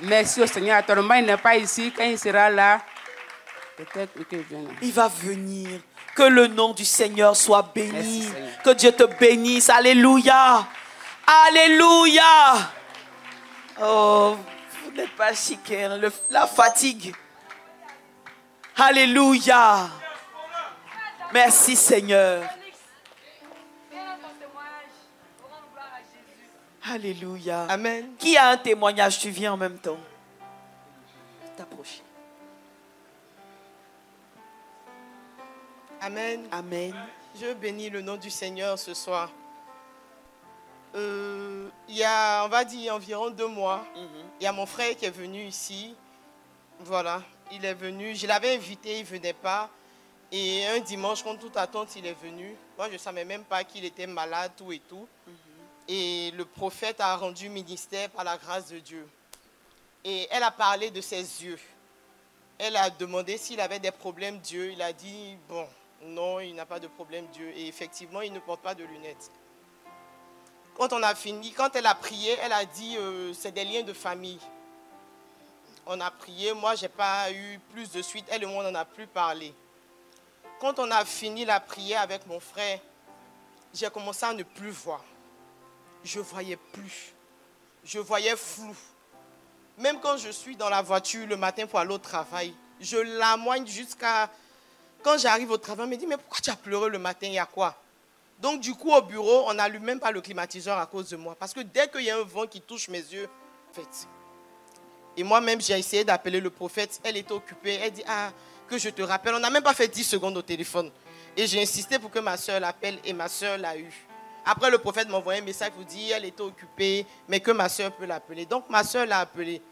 Merci au Seigneur. Actuellement, il n'est pas ici. Quand il sera là, peut-être qu'il viendra. Il va venir. Que le nom du Seigneur soit béni. Merci, Seigneur. Que Dieu te bénisse. Alléluia. Alléluia. Oh, vous n'êtes pas chic, hein? La fatigue. Alléluia. Merci Seigneur. Alléluia. Amen. Qui a un témoignage? Tu viens en même temps. T'approcher. Amen. Amen. Je bénis le nom du Seigneur ce soir. Il y a, on va dire, environ 2 mois, il y a mon frère qui est venu ici. Voilà, il est venu. Je l'avais invité, il ne venait pas. Et un dimanche, contre toute attente, il est venu. Moi, je ne savais même pas qu'il était malade, tout et tout. Et le prophète a rendu ministère par la grâce de Dieu. Et elle a parlé de ses yeux. Elle a demandé s'il avait des problèmes d'yeux. Il a dit, bon, non, il n'a pas de problème d'yeux. Et effectivement, il ne porte pas de lunettes. Quand on a fini, quand elle a prié, elle a dit, c'est des liens de famille. On a prié, moi, je n'ai pas eu plus de suite. Elle et moi, on n'en a plus parlé. Quand on a fini la prière avec mon frère, j'ai commencé à ne plus voir. Je ne voyais plus. Je voyais flou. Même quand je suis dans la voiture le matin pour aller au travail, je lamoigne jusqu'à... Quand j'arrive au travail, on me dit, mais pourquoi tu as pleuré le matin, il y a quoi? Donc du coup, au bureau, on n'allume même pas le climatiseur à cause de moi. Parce que dès qu'il y a un vent qui touche mes yeux, en fait. Et moi-même, j'ai essayé d'appeler le prophète. Elle était occupée. Elle dit, ah, que je te rappelle. On n'a même pas fait 10 secondes au téléphone. Et j'ai insisté pour que ma soeur l'appelle et ma soeur l'a eu. Après, le prophète m'a envoyé un message pour dire qu'elle était occupée, mais que ma soeur peut l'appeler. Donc ma soeur l'a appelée.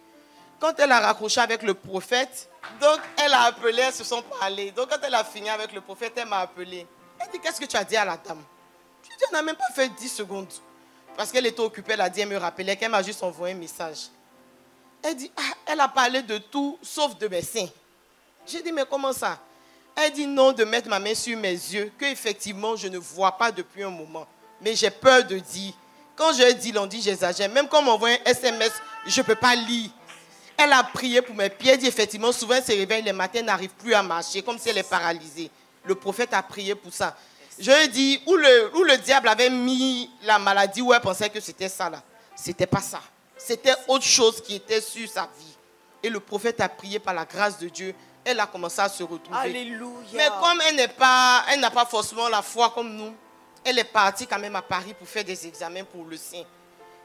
Quand elle a raccroché avec le prophète, donc elle a appelé, elles se sont parlé. Donc quand elle a fini avec le prophète, elle m'a appelé. Elle dit, qu'est-ce que tu as dit à la dame? Je lui ai dit, on n'a même pas fait 10 secondes. Parce qu'elle était occupée, elle a dit, elle me rappelait qu'elle m'a juste envoyé un message. Elle dit, ah, elle a parlé de tout, sauf de mes seins. J'ai dit, mais comment ça? Elle dit, non, de mettre ma main sur mes yeux, qu'effectivement, je ne vois pas depuis un moment. Mais j'ai peur de dire. Quand je dis lundi, j'exagère. Même quand on m'envoie un SMS, je ne peux pas lire. Elle a prié pour mes pieds. Elle dit, effectivement, souvent, elle se réveille les matins, elle n'arrive plus à marcher, comme si elle est paralysée. Le prophète a prié pour ça. Je lui ai dit, où le diable avait mis la maladie, où elle pensait que c'était ça là. Ce n'était pas ça. C'était autre chose qui était sur sa vie. Et le prophète a prié par la grâce de Dieu. Elle a commencé à se retrouver. Alléluia. Mais comme elle n'a pas forcément la foi comme nous, elle est partie quand même à Paris pour faire des examens pour le sein.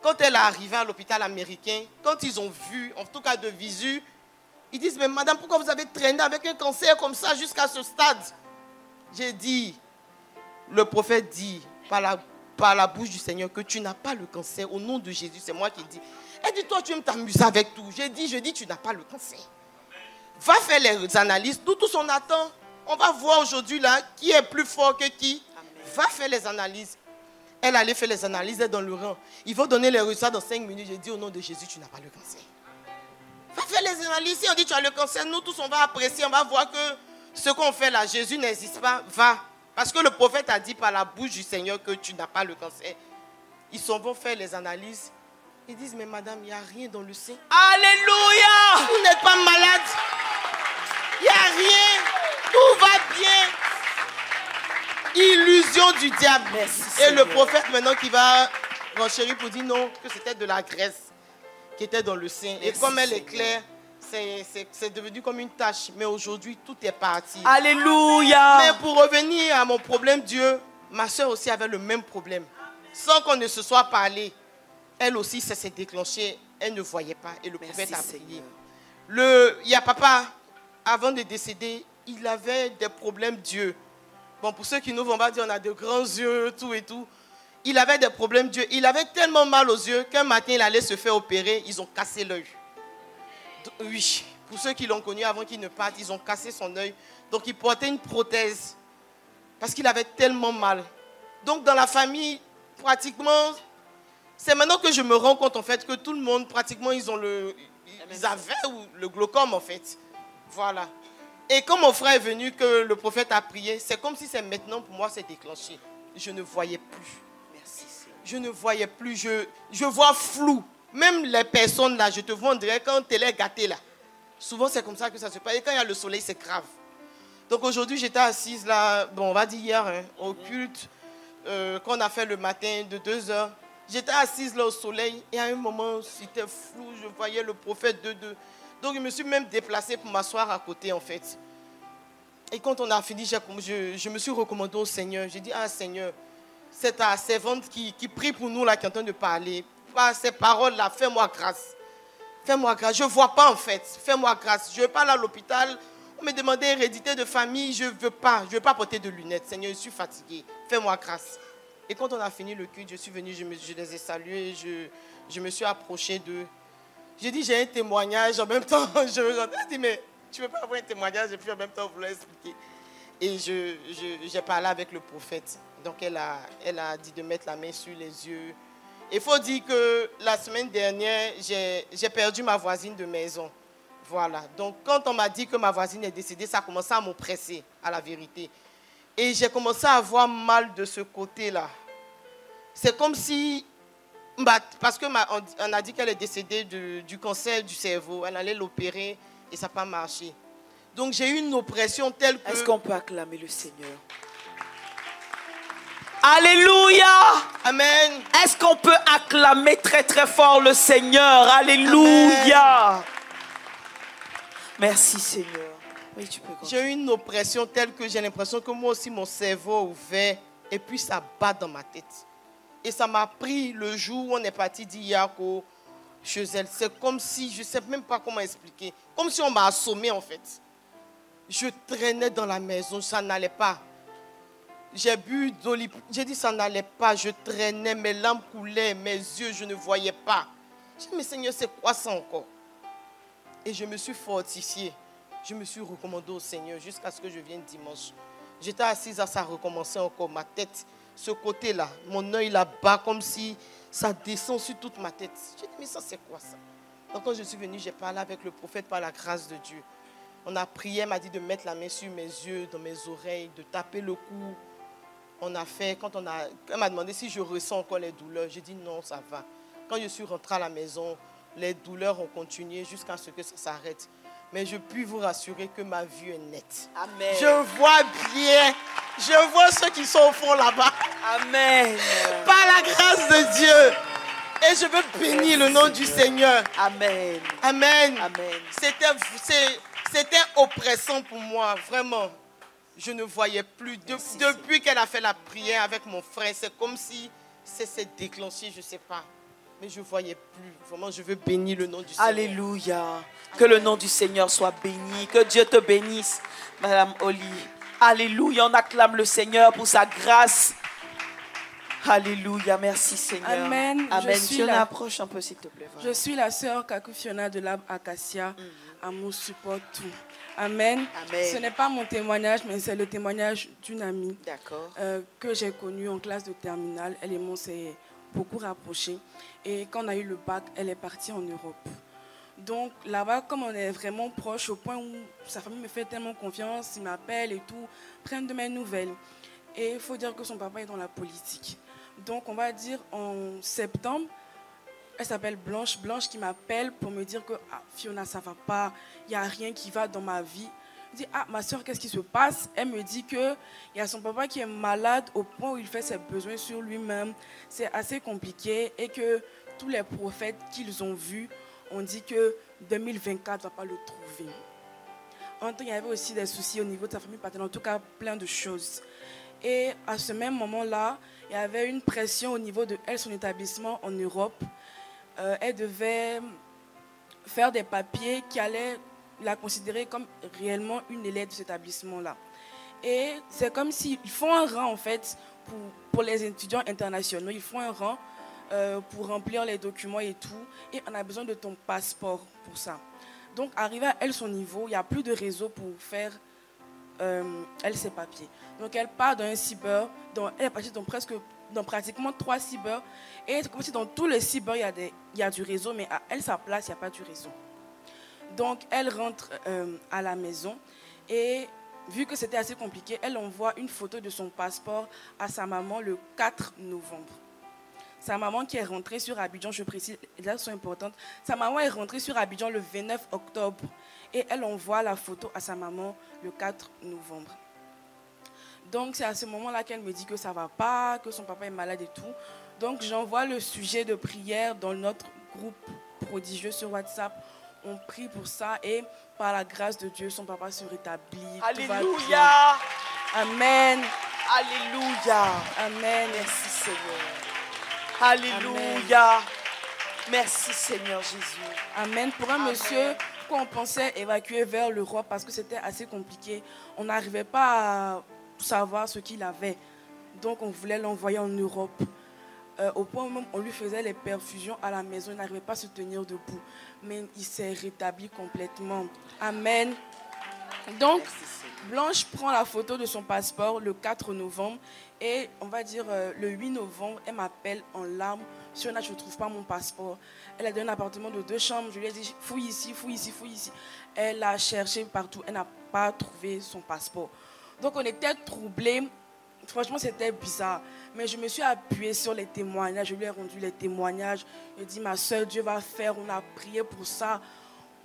Quand elle est arrivée à l'hôpital américain, quand ils ont vu, en tout cas de visu, ils disent, mais madame, pourquoi vous avez traîné avec un cancer comme ça jusqu'à ce stade? J'ai dit, le prophète dit par la bouche du Seigneur que tu n'as pas le cancer. Au nom de Jésus, c'est moi qui dis. Elle dit, toi, tu aimes t'amuser avec tout. Je dis, tu n'as pas le cancer. Va faire les analyses. Nous tous, on attend. On va voir aujourd'hui là qui est plus fort que qui. Amen. Va faire les analyses. Elle allait faire les analyses, elle est dans le rang. Il faut donner les résultats dans 5 minutes. J'ai dit, au nom de Jésus, tu n'as pas le cancer. Va faire les analyses. Si on dit tu as le cancer, nous tous, on va apprécier. On va voir que ce qu'on fait là, Jésus n'existe pas. Va. Parce que le prophète a dit par la bouche du Seigneur que tu n'as pas le cancer. Ils s'en vont faire les analyses. Ils disent, mais madame, il n'y a rien dans le sein. Alléluia. Vous n'êtes pas malade. Il n'y a rien. Tout va bien. Illusion du diable. Merci, et Seigneur. le prophète maintenant qui va renchérir pour dire non, que c'était de la graisse qui était dans le sein. Merci, et comme elle est Seigneur. claire, c'est devenu comme une tâche. Mais aujourd'hui, tout est parti. Alléluia. Mais pour revenir à mon problème, Dieu, ma soeur aussi avait le même problème. Sans qu'on ne se soit parlé, elle aussi, ça s'est déclenché. Elle ne voyait pas. Et le prophète a prié. Il y a papa, avant de décéder, il avait des problèmes d'yeux. Bon, pour ceux qui nous vont pas dire, on a de grands yeux, tout et tout. Il avait des problèmes d'yeux. Il avait tellement mal aux yeux qu'un matin, il allait se faire opérer. Ils ont cassé l'œil. Oui, pour ceux qui l'ont connu avant qu'il ne parte, ils ont cassé son œil. Donc, il portait une prothèse parce qu'il avait tellement mal. Donc, dans la famille, pratiquement, c'est maintenant que je me rends compte, en fait, que tout le monde, pratiquement, ils avaient le glaucome, en fait. Voilà. Et quand mon frère est venu, que le prophète a prié, c'est comme si c'est maintenant, pour moi, c'est déclenché. Je ne voyais plus. Merci, Seigneur. Je ne voyais plus. Je vois flou. Même les personnes là, je te vois, on dirait quand tu es gâté là. Souvent, c'est comme ça que ça se passe. Et quand il y a le soleil, c'est grave. Donc aujourd'hui, j'étais assise là, bon, on va dire hier, hein, au culte, qu'on a fait le matin de 2h. J'étais assise là au soleil et à un moment, c'était flou. Je voyais le prophète de. Donc, je me suis même déplacée pour m'asseoir à côté, en fait. Et quand on a fini, je me suis recommandée au Seigneur. J'ai dit, ah Seigneur, c'est ta servante qui prie pour nous, là, qui est en train de parler. Par ces paroles-là, fais-moi grâce. Fais-moi grâce. Je ne vois pas, en fait. Fais-moi grâce. Je ne vais pas aller à l'hôpital. On me demandait hérédité de famille. Je ne veux pas. Je ne veux pas porter de lunettes. Seigneur, je suis fatiguée. Fais-moi grâce. Et quand on a fini le culte, je suis venue, je les ai salués. Je me suis approchée d'eux. J'ai dit, j'ai un témoignage, en même temps, je dis, mais tu ne veux pas avoir un témoignage et puis en même temps, vous l'expliquer. Et j'ai parlé avec le prophète. Donc, elle a dit de mettre la main sur les yeux. Il faut dire que la semaine dernière, j'ai perdu ma voisine de maison. Voilà. Donc, quand on m'a dit que ma voisine est décédée, ça a commencé à m'oppresser, à la vérité. Et j'ai commencé à avoir mal de ce côté-là. C'est comme si... Parce qu'on a dit qu'elle est décédée du cancer du cerveau. Elle allait l'opérer et ça n'a pas marché. Donc j'ai eu une oppression telle que... Est-ce qu'on peut acclamer le Seigneur? Alléluia. Amen. Est-ce qu'on peut acclamer très très fort le Seigneur? Alléluia. Amen. Merci Seigneur. Oui, tu peux continuer. J'ai eu une oppression telle que j'ai l'impression que moi aussi mon cerveau est ouvert et puis ça bat dans ma tête. Et ça m'a pris le jour où on est parti d'Iyako chez elle. C'est comme si, je ne sais même pas comment expliquer, comme si on m'a assommé en fait. Je traînais dans la maison, ça n'allait pas. J'ai bu d'olive, j'ai dit ça n'allait pas, je traînais, mes larmes coulaient, mes yeux, je ne voyais pas. J'ai dit, mais Seigneur, c'est quoi ça encore? Et je me suis fortifiée, je me suis recommandée au Seigneur jusqu'à ce que je vienne dimanche. J'étais assise à ça recommencer encore, ma tête. Ce côté-là, mon œil là-bas, comme si ça descend sur toute ma tête. J'ai dit, mais ça, c'est quoi ça? Donc, quand je suis venue, j'ai parlé avec le prophète par la grâce de Dieu. On a prié, elle m'a dit de mettre la main sur mes yeux, dans mes oreilles, de taper le cou. On a fait, elle m'a demandé si je ressens encore les douleurs. J'ai dit non, ça va. Quand je suis rentrée à la maison, les douleurs ont continué jusqu'à ce que ça s'arrête. Mais je puis vous rassurer que ma vue est nette. Amen. Je vois bien. Je vois ceux qui sont au fond là-bas. Amen. Par la grâce de Dieu. Et je veux bénir le nom du Seigneur. Amen. Amen. Amen. C'était oppressant pour moi, vraiment. Je ne voyais plus. Depuis qu'elle a fait la prière avec mon frère, c'est comme si ça s'est déclenché, je ne sais pas. Mais je ne voyais plus. Vraiment, je veux bénir le nom du Seigneur. Alléluia. Que le nom du Seigneur soit béni. Que Dieu te bénisse, Madame Oli. Alléluia. On acclame le Seigneur pour sa grâce. Alléluia, merci Seigneur. Amen. Amen. Je suis Fiona, la- approche un peu s'il te plaît. Voilà. Je suis la sœur Kakou Fiona de l'Arbre Acacia. Amour supporte tout. Amen. Amen. Ce n'est pas mon témoignage, mais c'est le témoignage d'une amie D'accord. que j'ai connue en classe de terminale. Elle et moi, on s'est beaucoup rapprochés. Et quand on a eu le bac, elle est partie en Europe. Donc là-bas, comme on est vraiment proche, au point où sa famille me fait tellement confiance, il m'appelle et tout, prennent de mes nouvelles. Et il faut dire que son papa est dans la politique. Donc on va dire en septembre, elle s'appelle Blanche. Blanche qui m'appelle pour me dire que ah, Fiona, ça va pas, il n'y a rien qui va dans ma vie. Je dis, ah, ma soeur, qu'est-ce qui se passe? Elle me dit qu'il y a son papa qui est malade au point où il fait ses besoins sur lui-même. C'est assez compliqué et que tous les prophètes qu'ils ont vus ont dit que 2024 ne va pas le trouver. En même temps, il y avait aussi des soucis au niveau de sa famille paternelle, en tout cas plein de choses. Et à ce même moment-là, il y avait une pression au niveau de elle, son établissement en Europe. Elle devait faire des papiers qui allaient la considérer comme réellement une élève de cet établissement-là. Et c'est comme s'ils font un rang, en fait, pour les étudiants internationaux. Ils font un rang pour remplir les documents et tout. Et on a besoin de ton passeport pour ça. Donc, arrivé à elle, son niveau, il n'y a plus de réseau pour faire elle, ses papiers. Donc, elle part d'un cyber. Elle est partie dans pratiquement 3 cyber. Et c'est comme si dans tous les cyber, il y a du réseau, mais à elle, sa place, il n'y a pas du réseau. Donc, elle rentre à la maison et vu que c'était assez compliqué, elle envoie une photo de son passeport à sa maman le 4 novembre. Sa maman qui est rentrée sur Abidjan, je précise, les dates sont importantes. Sa maman est rentrée sur Abidjan le 29 octobre et elle envoie la photo à sa maman le 4 novembre. Donc, c'est à ce moment-là qu'elle me dit que ça ne va pas, que son papa est malade et tout. Donc, j'envoie le sujet de prière dans notre groupe prodigieux sur WhatsApp. On prie pour ça et par la grâce de Dieu, son papa se rétablit. Alléluia. Amen. Alléluia. Amen. Merci Seigneur. Alléluia. Amen. Merci Seigneur Jésus. Amen. Pour un monsieur qu'on pensait évacuer vers l'Europe parce que c'était assez compliqué, on n'arrivait pas à savoir ce qu'il avait. Donc on voulait l'envoyer en Europe. Au point où même on lui faisait les perfusions à la maison, il n'arrivait pas à se tenir debout. Mais il s'est rétabli complètement. Amen. Donc, Blanche prend la photo de son passeport le 4 novembre et on va dire le 8 novembre, elle m'appelle en larmes. Fiona, je ne trouve pas mon passeport. Elle a donné un appartement de 2 chambres. Je lui ai dit, fouille ici, fouille ici, fouille ici. Elle a cherché partout. Elle n'a pas trouvé son passeport. Donc, on était troublés. Franchement, c'était bizarre. Mais je me suis appuyée sur les témoignages. Je lui ai rendu les témoignages. Je lui ai dit, ma soeur, Dieu va faire. On a prié pour ça.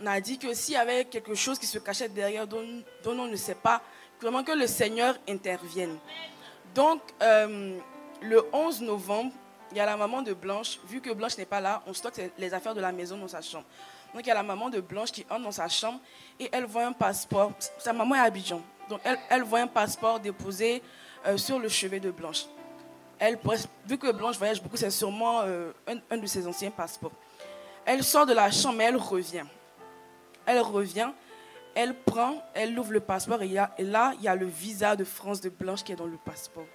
On a dit que s'il y avait quelque chose qui se cachait derrière, dont on ne sait pas, vraiment que le Seigneur intervienne. Donc, le 11 novembre, il y a la maman de Blanche. Vu que Blanche n'est pas là, on stocke les affaires de la maison dans sa chambre. Donc, il y a la maman de Blanche qui entre dans sa chambre et elle voit un passeport. Sa maman est à Abidjan. Donc, elle voit un passeport déposé sur le chevet de Blanche. Vu que Blanche voyage beaucoup, c'est sûrement un de ses anciens passeports. Elle sort de la chambre et elle revient. Elle revient, elle ouvre le passeport et là, il y a le visa de France de Blanche qui est dans le passeport.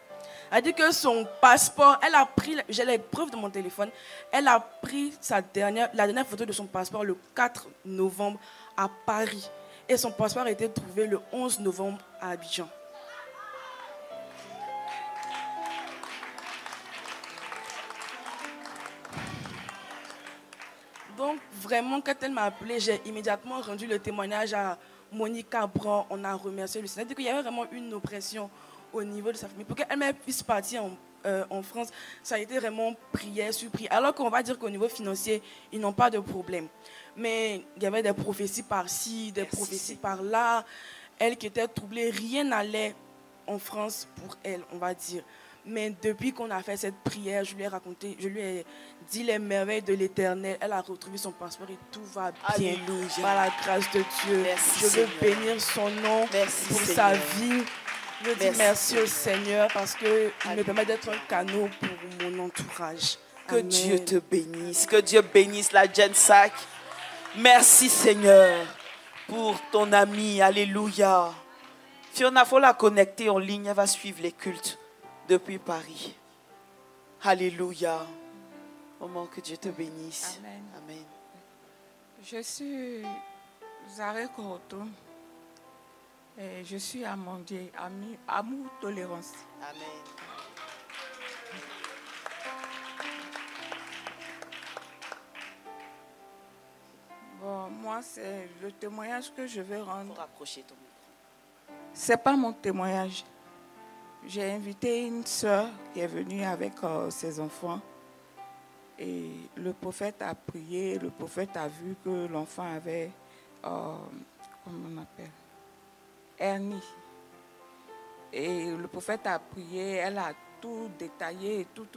Elle dit que son passeport, elle a pris, j'ai les preuves de mon téléphone, elle a pris la dernière photo de son passeport le 4 novembre à Paris. Et son passeport a été trouvé le 11 novembre à Abidjan. Donc, vraiment, quand elle m'a appelé, j'ai immédiatement rendu le témoignage à Monique Cabran. On a remercié le Seigneur. C'est-à-dire qu'il y avait vraiment une oppression au niveau de sa famille. Pour qu'elle puisse partir en France, ça a été vraiment prière sur prière. Alors qu'on va dire qu'au niveau financier, ils n'ont pas de problème. Mais il y avait des prophéties par-ci, des prophéties par-là. Elle qui était troublée, rien n'allait en France pour elle, on va dire. Mais depuis qu'on a fait cette prière, je lui ai dit les merveilles de l'Éternel. Elle a retrouvé son passeport et tout va bien. Alléluia. Par la grâce de Dieu. Merci, je veux Seigneur. bénir son nom Merci, pour Seigneur. sa vie. Je dis merci au Seigneur parce qu'il me permet d'être un canot pour mon entourage. Que Amen. Dieu te bénisse. Que Dieu bénisse la Gensac. Merci Seigneur pour ton amie. Alléluia. Fiona, il faut la connecter en ligne. Elle va suivre les cultes depuis Paris. Alléluia. Maman, que Dieu te bénisse. Amen. Amen. Je suis Zaré Koroto et je suis amandier, amour, tolérance. Amen. Bon, moi, c'est le témoignage que je vais rendre. Faut rapprocher ton micro. C'est pas mon témoignage. J'ai invité une sœur qui est venue avec ses enfants. Et le prophète a prié, le prophète a vu que l'enfant avait, comment on appelle, hernie. Et le prophète a prié, elle a tout détaillé, tout.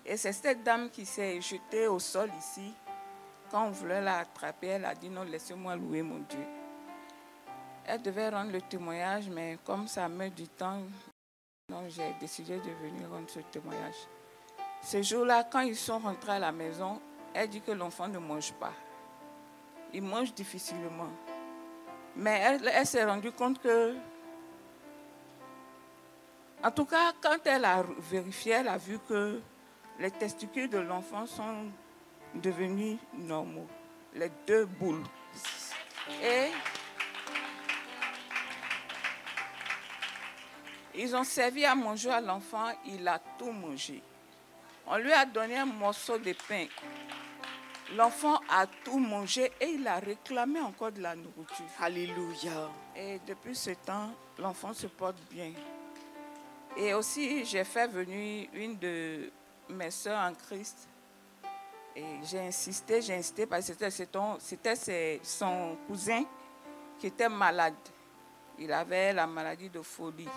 Et c'est cette dame qui s'est jetée au sol ici. Quand on voulait la attraper, elle a dit non, laissez-moi louer mon Dieu. Elle devait rendre le témoignage, mais comme ça met du temps, donc j'ai décidé de venir rendre ce témoignage. Ce jour-là, quand ils sont rentrés à la maison, elle dit que l'enfant ne mange pas. Il mange difficilement. Mais elle s'est rendue compte que, en tout cas, quand elle a vérifié, elle a vu que les testicules de l'enfant sont devenus normaux. Les 2 boules. Et ils ont servi à manger à l'enfant, il a tout mangé. On lui a donné un morceau de pain. L'enfant a tout mangé et il a réclamé encore de la nourriture. Alléluia. Et depuis ce temps, l'enfant se porte bien. Et aussi, j'ai fait venir une de mes sœurs en Christ. Et j'ai insisté parce que c'était son cousin qui était malade. Il avait la maladie de folie.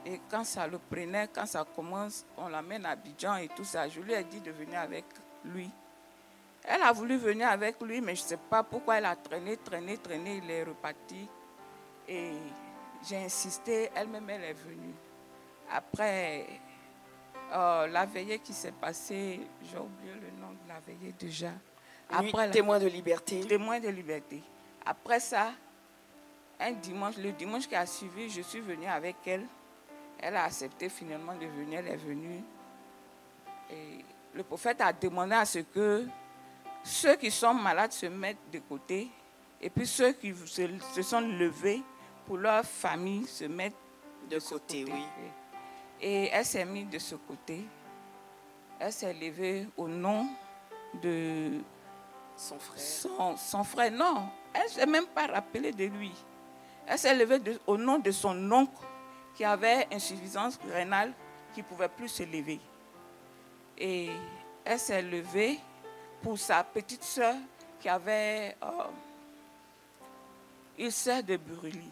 Et quand ça le prenait, quand ça commence, on l'amène à Abidjan et tout ça. Je lui ai dit de venir avec lui. Elle a voulu venir avec lui, mais je ne sais pas pourquoi elle a traîné, il est reparti. Et j'ai insisté, elle-même, elle est venue. Après, la veillée qui s'est passée, j'ai oublié le nom de la veillée déjà. Après, témoin de liberté. Témoin de liberté. Après ça, un dimanche, le dimanche qui a suivi, je suis venue avec elle. Elle a accepté finalement de venir, elle est venue. Et le prophète a demandé à ce que ceux qui sont malades se mettent de côté et puis ceux qui se sont levés pour leur famille se mettent de côté. Oui. Et elle s'est mise de ce côté. Elle s'est levée au nom de son frère. Son frère, non. Elle ne s'est même pas rappelée de lui. Elle s'est levée au nom de son oncle qui avait insuffisance rénale, qui ne pouvait plus se lever. Et elle s'est levée pour sa petite soeur qui avait ulcère de brûlis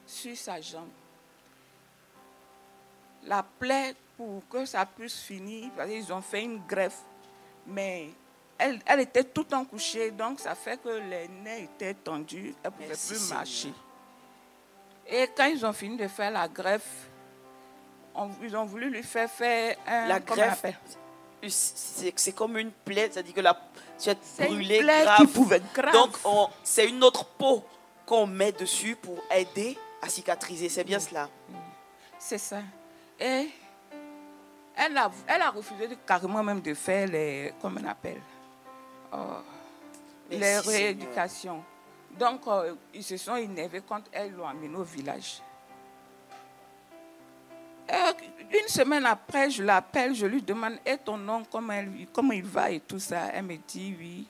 sur sa jambe. La plaie, pour que ça puisse finir, ils ont fait une greffe, mais elle était tout en couchée, donc ça fait que les nerfs étaient tendus, elle ne pouvait plus marcher. Et quand ils ont fini de faire la greffe, ils ont voulu lui faire un... La greffe, c'est comme une plaie, c'est-à-dire que tu es brûlée grave. Donc, c'est une autre peau qu'on met dessus pour aider à cicatriser. C'est bien cela? C'est ça. Et elle a refusé carrément même de faire les... Comment on appelle? Les rééducations. Donc, ils se sont énervés quand elles l'ont amené au village. Une semaine après, je l'appelle, je lui demande « Et ton oncle, comment il va ?» et tout ça. Elle me dit « Oui,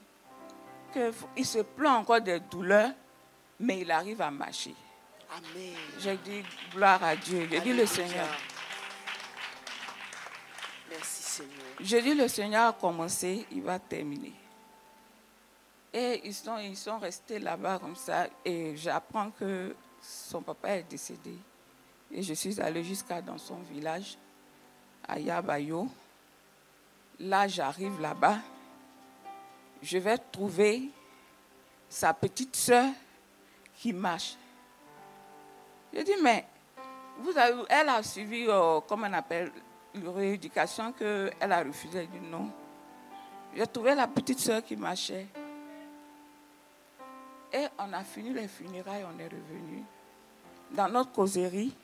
qu'il se plaint encore des douleurs, mais il arrive à marcher. » Amen. J'ai dit « Gloire à Dieu. » J'ai dit « Le Seigneur. » Merci Seigneur. J'ai dit « Le Seigneur a commencé, il va terminer. » Et ils sont restés là-bas comme ça. Et j'apprends que son papa est décédé. Et je suis allée jusqu'à dans son village, à Yabayo. Là, j'arrive là-bas. Je vais trouver sa petite soeur qui marche. Je dis, mais elle a suivi, comment on appelle, une rééducation qu'elle a refusé. Elle dit non. J'ai trouvé la petite soeur qui marchait. Et on a fini les funérailles, on est revenu. Dans notre causerie,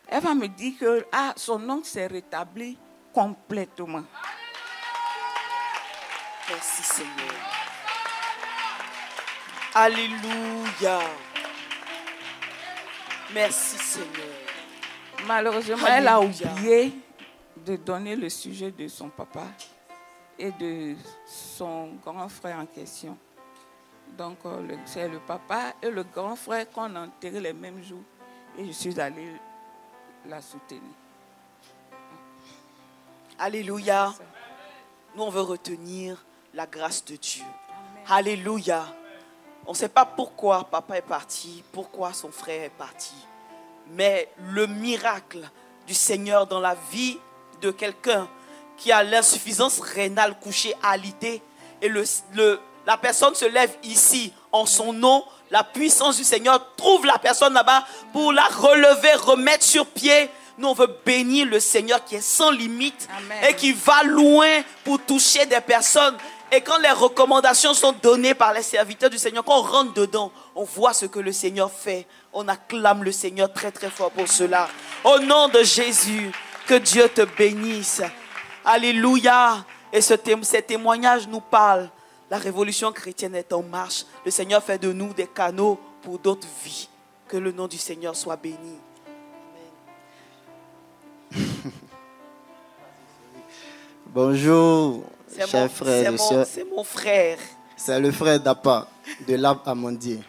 elle va me dire que son oncle s'est rétabli complètement. Merci Seigneur. Alléluia. Merci Seigneur. Malheureusement, Alléluia. elle a oublié de donner le sujet de son papa et de son grand frère en question. Donc, c'est le papa et le grand frère qu'on a enterré les mêmes jours et je suis allée la soutenir. Alléluia. Nous, on veut retenir la grâce de Dieu. Alléluia. On ne sait pas pourquoi papa est parti, pourquoi son frère est parti. Mais le miracle du Seigneur dans la vie de quelqu'un qui a l'insuffisance rénale couchée, alité, et la personne se lève ici en son nom, la puissance du Seigneur trouve la personne là-bas pour la relever, remettre sur pied. Nous, on veut bénir le Seigneur qui est sans limite. Amen. Et qui va loin pour toucher des personnes. Et quand les recommandations sont données par les serviteurs du Seigneur, quand on rentre dedans, on voit ce que le Seigneur fait. On acclame le Seigneur très très fort pour cela. Au nom de Jésus, que Dieu te bénisse. Alléluia. Et ces témoignages nous parlent. La révolution chrétienne est en marche. Le Seigneur fait de nous des canaux pour d'autres vies. Que le nom du Seigneur soit béni. Bonjour, chers frères et sœurs. C'est mon frère. C'est le frère d'Appa, de l'Arbre Amandier.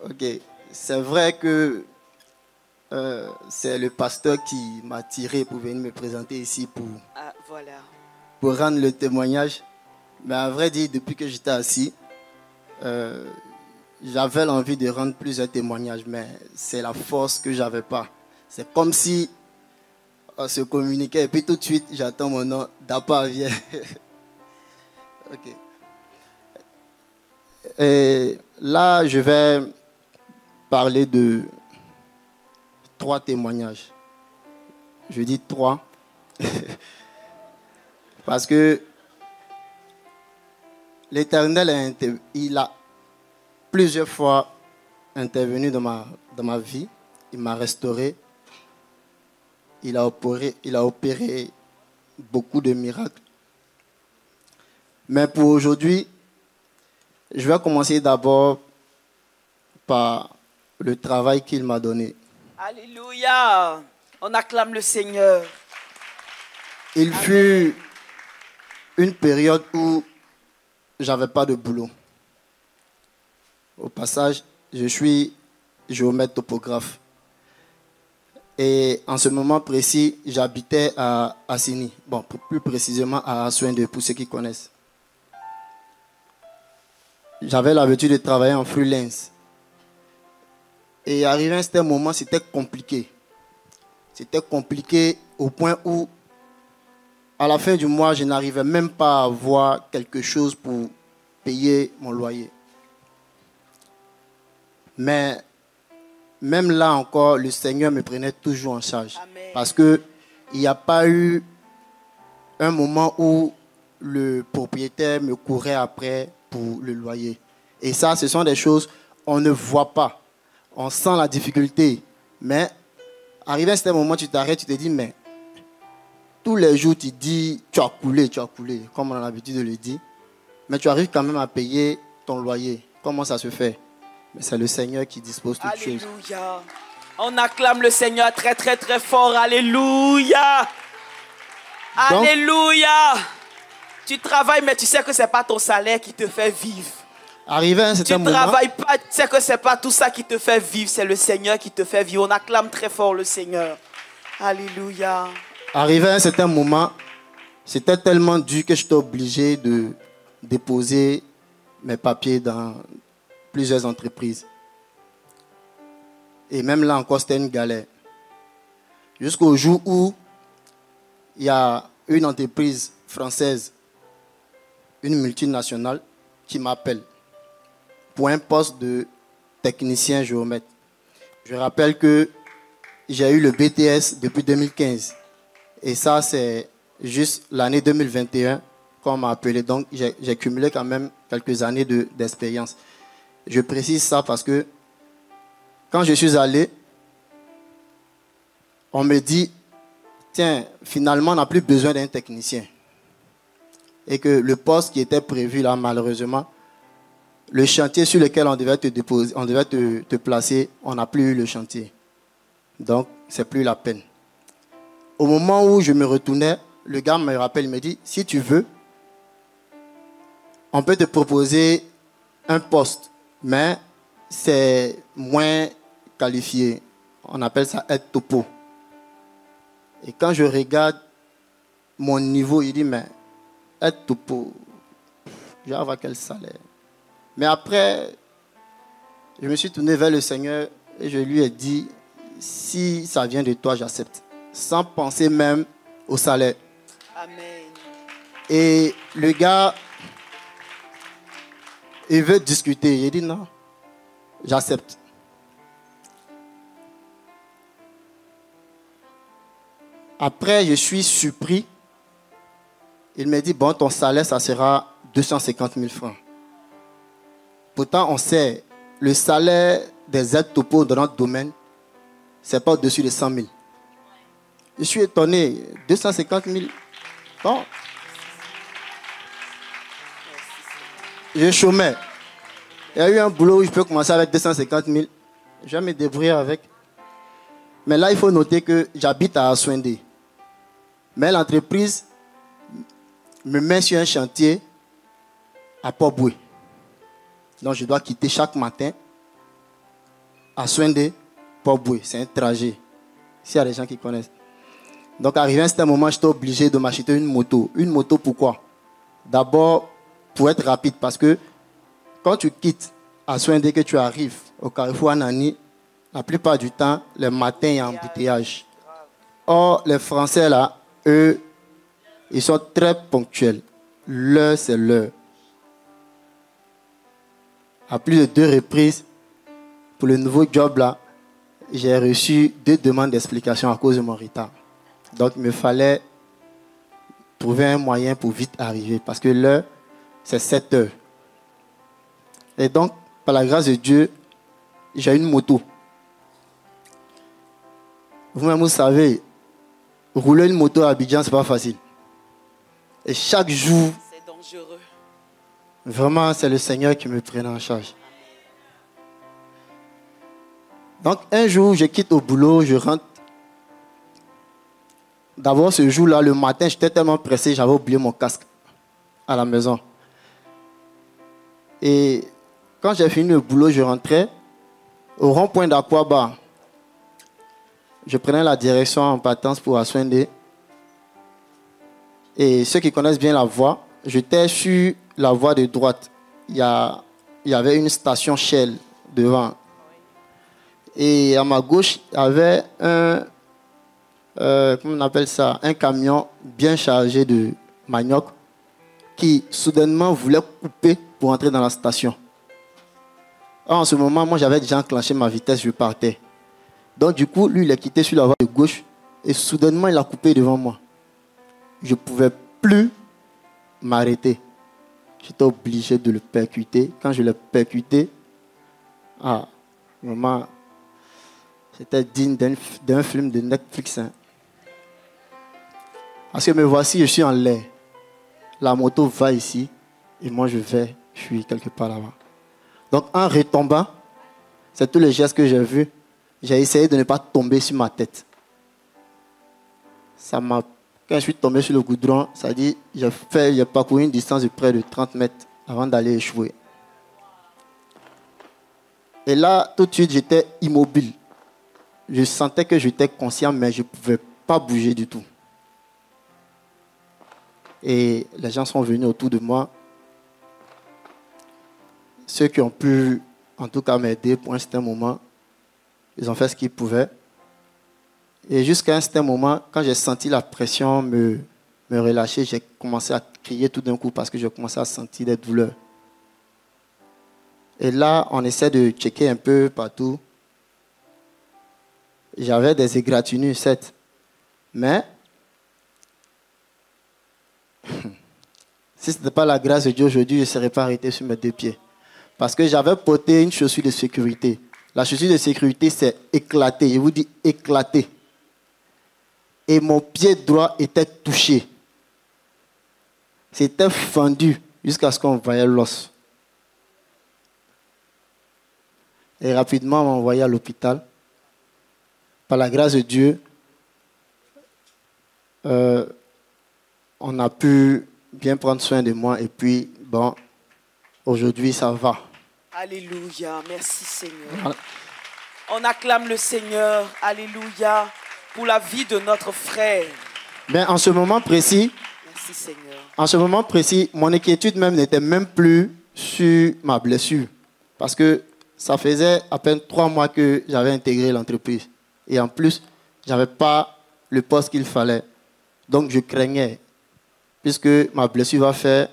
Ok, c'est vrai que c'est le pasteur qui m'a tiré pour venir me présenter ici pour rendre le témoignage. Mais à vrai dire, depuis que j'étais assis, j'avais l'envie de rendre plusieurs témoignages, mais c'est la force que je n'avais pas. C'est comme si on se communiquait et puis tout de suite, j'attends mon nom, Dapa vient. Ok. Et là, je vais parler de 3 témoignages. Je dis 3 parce que l'Éternel, il a plusieurs fois intervenu dans ma vie. Il m'a restauré. Il a opéré beaucoup de miracles. Mais pour aujourd'hui, je vais commencer d'abord par le travail qu'il m'a donné. Alléluia. On acclame le Seigneur. Il fut une période où j'avais pas de boulot. Au passage, je suis géomètre topographe. Et en ce moment précis, j'habitais à Assini. Bon, plus précisément à Assoinde, pour ceux qui connaissent. J'avais l'habitude de travailler en freelance. Et arrivé à un certain moment, c'était compliqué. C'était compliqué au point où, à la fin du mois, je n'arrivais même pas à avoir quelque chose pour payer mon loyer. Mais même là encore, le Seigneur me prenait toujours en charge. Amen. Parce qu'il n'y a pas eu un moment où le propriétaire me courait après pour le loyer. Et ça, ce sont des choses qu'on ne voit pas. On sent la difficulté. Mais arrivé à ce moment, tu t'arrêtes, tu te dis, mais tous les jours, tu dis, tu as coulé, comme on a l'habitude de le dire. Mais tu arrives quand même à payer ton loyer. Comment ça se fait? Mais c'est le Seigneur qui dispose de toutes choses. Alléluia. On acclame le Seigneur très, très, très fort. Alléluia. Donc, alléluia. Tu travailles, mais tu sais que ce n'est pas ton salaire qui te fait vivre. Arrivé à un certain moment, tu ne travailles pas, tu sais que ce n'est pas tout ça qui te fait vivre. C'est le Seigneur qui te fait vivre. On acclame très fort le Seigneur. Alléluia. Arrivé à un certain moment, c'était tellement dur que j'étais obligé de déposer mes papiers dans plusieurs entreprises. Et même là encore, c'était une galère. Jusqu'au jour où il y a une entreprise française, une multinationale, qui m'appelle pour un poste de technicien géomètre. Je rappelle que j'ai eu le BTS depuis 2015. Et ça, c'est juste l'année 2021 qu'on m'a appelé. Donc, j'ai cumulé quand même quelques années d'expérience. Je précise ça parce que quand je suis allé, on me dit, tiens, finalement, on n'a plus besoin d'un technicien. Et que le poste qui était prévu là, malheureusement, le chantier sur lequel on devait te placer, on n'a plus eu le chantier. Donc, c'est plus la peine. Au moment où je me retournais, le gars me rappelle, il me dit, si tu veux, on peut te proposer un poste, mais c'est moins qualifié. On appelle ça aide topo. Et quand je regarde mon niveau, il dit, mais aide topo, je vais avoir quel salaire? Mais après, je me suis tourné vers le Seigneur et je lui ai dit, si ça vient de toi, j'accepte. Sans penser même au salaire. Amen. Et le gars, il veut discuter. J'ai dit non, j'accepte. Après, je suis surpris. Il me dit, bon, ton salaire, ça sera 250 000 francs. Pourtant, on sait, le salaire des aides topo dans notre domaine, ce n'est pas au-dessus de 100 000. Je suis étonné, 250 000. Bon. Je chômais. Il y a eu un boulot où je peux commencer avec 250 000. Je vais me débrouiller avec. Mais là, il faut noter que j'habite à Aswende. Mais l'entreprise me met sur un chantier à Port-Boué. Donc, je dois quitter chaque matin à Aswende, Port-Boué. C'est un trajet. S'il y a des gens qui connaissent. Donc, arrivé à un certain moment, j'étais obligé de m'acheter une moto. Une moto, pourquoi? D'abord, pour être rapide, parce que quand tu quittes Aswende, que tu arrives au carrefour Anani, la plupart du temps, le matin, il y a un embouteillage. Or, les Français, là, eux, ils sont très ponctuels. L'heure, c'est l'heure. À plus de 2 reprises, pour le nouveau job, là, j'ai reçu 2 demandes d'explication à cause de mon retard. Donc, il me fallait trouver un moyen pour vite arriver. Parce que l'heure, c'est 7 heures. Et donc, par la grâce de Dieu, j'ai une moto. Vous-même, vous savez, rouler une moto à Abidjan, ce n'est pas facile. Et chaque jour, c'est dangereux. Vraiment, c'est le Seigneur qui me prenait en charge. Donc, un jour, je quitte au boulot, je rentre. D'abord, ce jour-là, le matin, j'étais tellement pressé, j'avais oublié mon casque à la maison. Et quand j'ai fini le boulot, je rentrais au rond-point d'Aquaba. Je prenais la direction en partance pour Aswende. Et ceux qui connaissent bien la voie, j'étais sur la voie de droite. Il y avait une station Shell devant. Et à ma gauche, il y avait comment on appelle ça, un camion bien chargé de manioc qui soudainement voulait couper pour entrer dans la station. En ce moment, moi, j'avais déjà enclenché ma vitesse, je partais. Donc, du coup, lui, il a quitté sur la voie de gauche et soudainement, il a coupé devant moi. Je ne pouvais plus m'arrêter. J'étais obligé de le percuter. Quand je l'ai percuté, vraiment, c'était digne d'un film de Netflix. Hein. Parce que me voici, je suis en l'air. La moto va ici et moi, je suis quelque part là-bas. Donc, en retombant, c'est tous les gestes que j'ai vus. J'ai essayé de ne pas tomber sur ma tête. Quand je suis tombé sur le goudron, ça dit, j'ai parcouru une distance de près de 30 mètres avant d'aller échouer. Et là, tout de suite, j'étais immobile. Je sentais que j'étais conscient, mais je ne pouvais pas bouger du tout. Et les gens sont venus autour de moi. Ceux qui ont pu, en tout cas, m'aider pour un certain moment, ils ont fait ce qu'ils pouvaient. Et jusqu'à un certain moment, quand j'ai senti la pression me relâcher, j'ai commencé à crier tout d'un coup parce que j'ai commencé à sentir des douleurs. Et là, on essaie de checker un peu partout. J'avais des égratignures, certes. Mais, si ce n'était pas la grâce de Dieu aujourd'hui, je ne serais pas arrêté sur mes 2 pieds. Parce que j'avais porté une chaussure de sécurité. La chaussure de sécurité s'est éclatée. Je vous dis éclatée. Et mon pied droit était touché. C'était fendu jusqu'à ce qu'on voyait l'os. Et rapidement, on m'a envoyé à l'hôpital. Par la grâce de Dieu, on a pu bien prendre soin de moi. Et puis, bon, aujourd'hui, ça va. Alléluia. Merci Seigneur. On acclame le Seigneur. Alléluia. Pour la vie de notre frère. Ben, en ce moment précis, merci Seigneur. En ce moment précis, mon inquiétude même n'était même plus sur ma blessure. Parce que ça faisait à peine 3 mois que j'avais intégré l'entreprise. Et en plus, je n'avais pas le poste qu'il fallait. Donc je craignais. Puisque ma blessure va faire,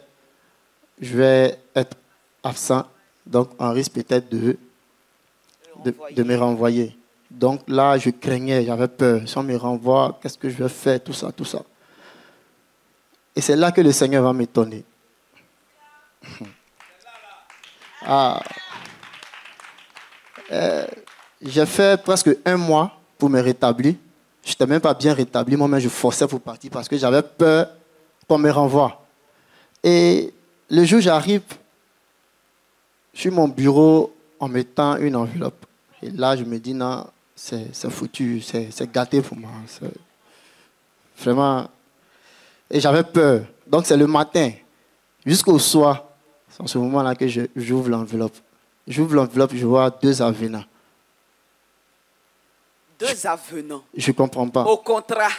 je vais être absent. Donc on risque peut-être de me renvoyer. Donc là, je craignais, j'avais peur. Si on me renvoie, qu'est-ce que je vais faire, tout ça, tout ça. Et c'est là que le Seigneur va m'étonner. J'ai fait presque 1 mois pour me rétablir. Je n'étais même pas bien rétabli. Moi-même, je forçais pour partir parce que j'avais peur qu'on me renvoie. Et le jour où j'arrive sur mon bureau en mettant une enveloppe. Et là, je me dis, non, c'est foutu, c'est gâté pour moi. Vraiment. Et j'avais peur. Donc, c'est le matin, jusqu'au soir. C'est en ce moment-là que j'ouvre l'enveloppe. J'ouvre l'enveloppe, je vois 2 avenants. 2 avenants. Je ne comprends pas. Au contrat.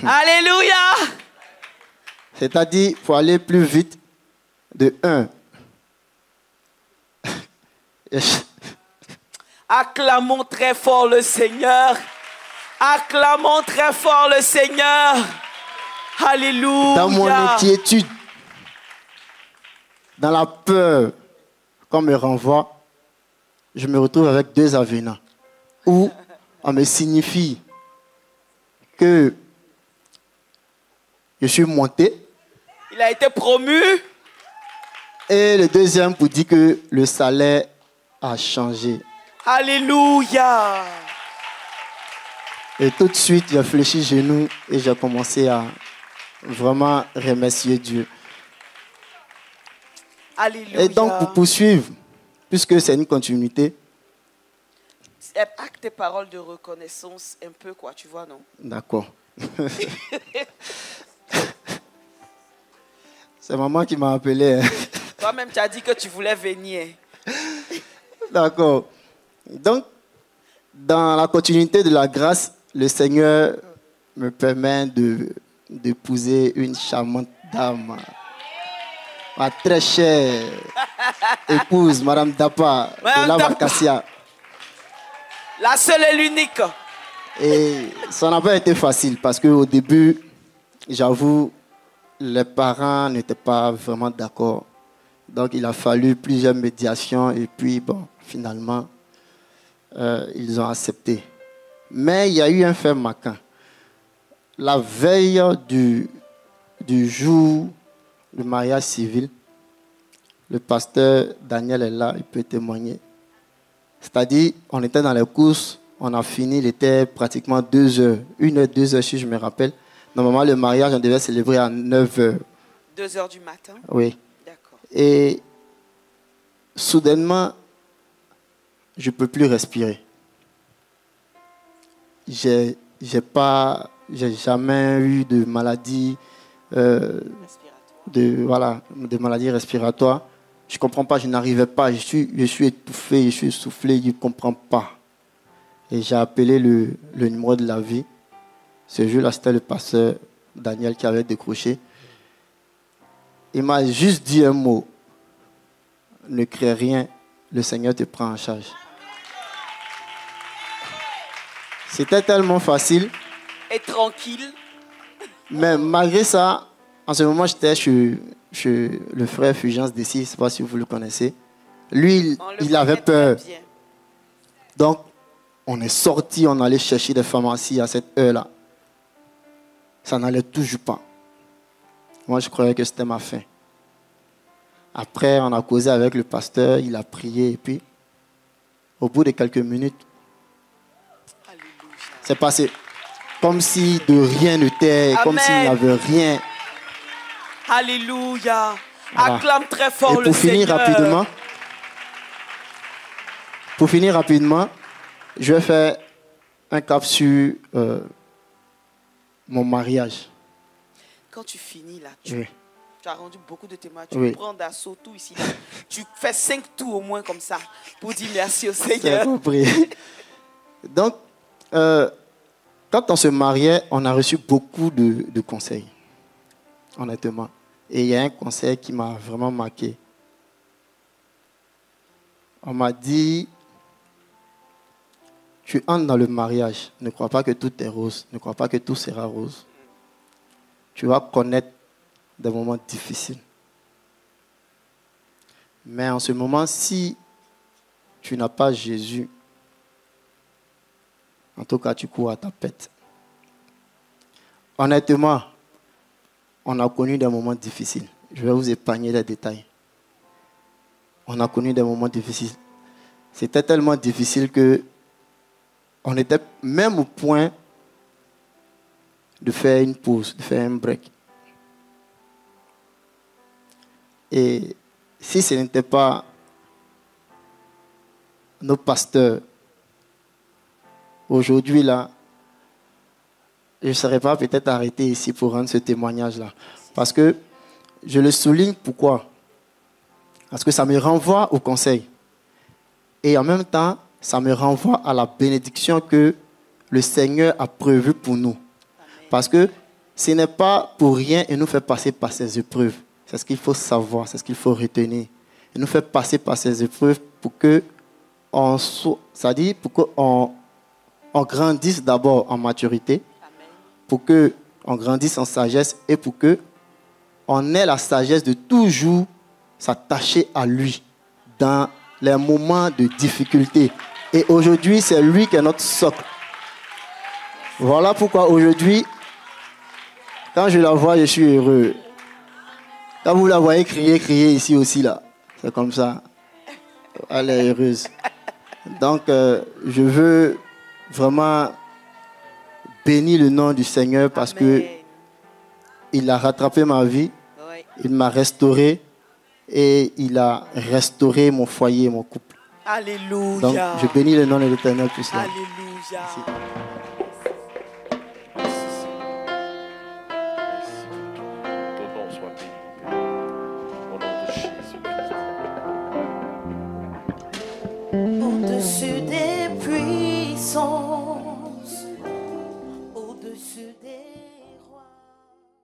Alléluia. C'est-à-dire, il faut aller plus vite de 1. Acclamons très fort le Seigneur. Acclamons très fort le Seigneur. Alléluia. Dans mon inquiétude, dans la peur qu'on me renvoie, je me retrouve avec 2 avenants où on me signifie que je suis monté. Il a été promu. Et le deuxième pour dire que le salaire a changé. Alléluia. Et tout de suite, j'ai fléchi genoux et j'ai commencé à vraiment remercier Dieu. Alléluia. Et donc, pour poursuivre, puisque c'est une continuité. Acte tes paroles de reconnaissance un peu, quoi, tu vois, non? D'accord. C'est maman qui m'a appelé. Toi-même, tu as dit que tu voulais venir. D'accord. Donc, dans la continuité de la grâce, le Seigneur me permet d'épouser une charmante dame. Ma très chère épouse, Madame Dapa, de la Vacacia. La seule et l'unique. Et ça n'a pas été facile parce qu'au début, j'avoue, les parents n'étaient pas vraiment d'accord. Donc, il a fallu plusieurs médiations et puis, bon, finalement, ils ont accepté. Mais il y a eu un fait marquant. La veille du jour du mariage civil, le pasteur Daniel est là, il peut témoigner. C'est-à-dire, on était dans les courses, on a fini, il était pratiquement 2 heures. 1 heure, 2 heures, si je me rappelle. Normalement, le mariage, on devait célébrer à 9 heures. 2 heures du matin? Oui. D'accord. Et soudainement, je ne peux plus respirer. J'ai jamais eu de maladie, de maladie respiratoire. Je ne comprends pas, je n'arrivais pas. Je suis étouffé, je suis essoufflé, je ne comprends pas. Et j'ai appelé le numéro de la vie. Ce jour-là, c'était le pasteur Daniel qui avait décroché. Il m'a juste dit un mot. Ne crée rien, le Seigneur te prend en charge. C'était tellement facile. Et tranquille. Mais malgré ça, en ce moment, j'étais chez le frère Fulgence Dessy, je ne sais pas si vous le connaissez. Lui, il avait peur. Donc, on est sorti, on allait chercher des pharmacies à cette heure-là. Ça n'allait toujours pas. Moi, je croyais que c'était ma fin. Après, on a causé avec le pasteur, il a prié. Et puis, au bout de quelques minutes, c'est passé. Comme si de rien n'était, comme s'il n'y avait rien. Alléluia. Voilà. Acclame très fort Et le Seigneur. Pour finir rapidement, je vais faire un cap sur mon mariage. Quand tu finis là, Oui. tu as rendu beaucoup de témoignages. Tu Oui. prends d'assaut tout ici. Là. Tu fais 5 tours au moins comme ça pour dire merci au J'ai Seigneur. compris. Donc, quand on se mariait, on a reçu beaucoup de conseils, honnêtement. Et il y a un conseil qui m'a vraiment marqué. On m'a dit, tu entres dans le mariage, ne crois pas que tout est rose, ne crois pas que tout sera rose. Tu vas connaître des moments difficiles. Mais en ce moment, si tu n'as pas Jésus, en tout cas, tu cours à ta pète. Honnêtement, on a connu des moments difficiles. Je vais vous épargner les détails. On a connu des moments difficiles. C'était tellement difficile que on était même au point de faire une pause, de faire un break. Et si ce n'était pas nos pasteurs, aujourd'hui là, je ne serais pas peut-être arrêté ici pour rendre ce témoignage-là. Parce que je le souligne, pourquoi? Parce que ça me renvoie au conseil. Et en même temps, ça me renvoie à la bénédiction que le Seigneur a prévue pour nous. Parce que ce n'est pas pour rien et nous fait passer par ces épreuves. C'est ce qu'il faut savoir, c'est ce qu'il faut retenir. Il nous fait passer par ces épreuves pour que on grandisse d'abord en maturité, pour qu'on grandisse en sagesse et pour qu'on ait la sagesse de toujours s'attacher à lui dans les moments de difficulté. Et aujourd'hui, c'est lui qui est notre socle. Voilà pourquoi aujourd'hui, quand je la vois, je suis heureux. Quand vous la voyez crier ici aussi, là, c'est comme ça. Elle est heureuse. Donc, je veux vraiment bénir le nom du Seigneur parce qu'il a rattrapé ma vie, il m'a restauré et il a restauré mon foyer, mon couple. Alléluia. Donc, je bénis le nom de l'Éternel pour cela. Alléluia. Merci. Au-dessus des puissants,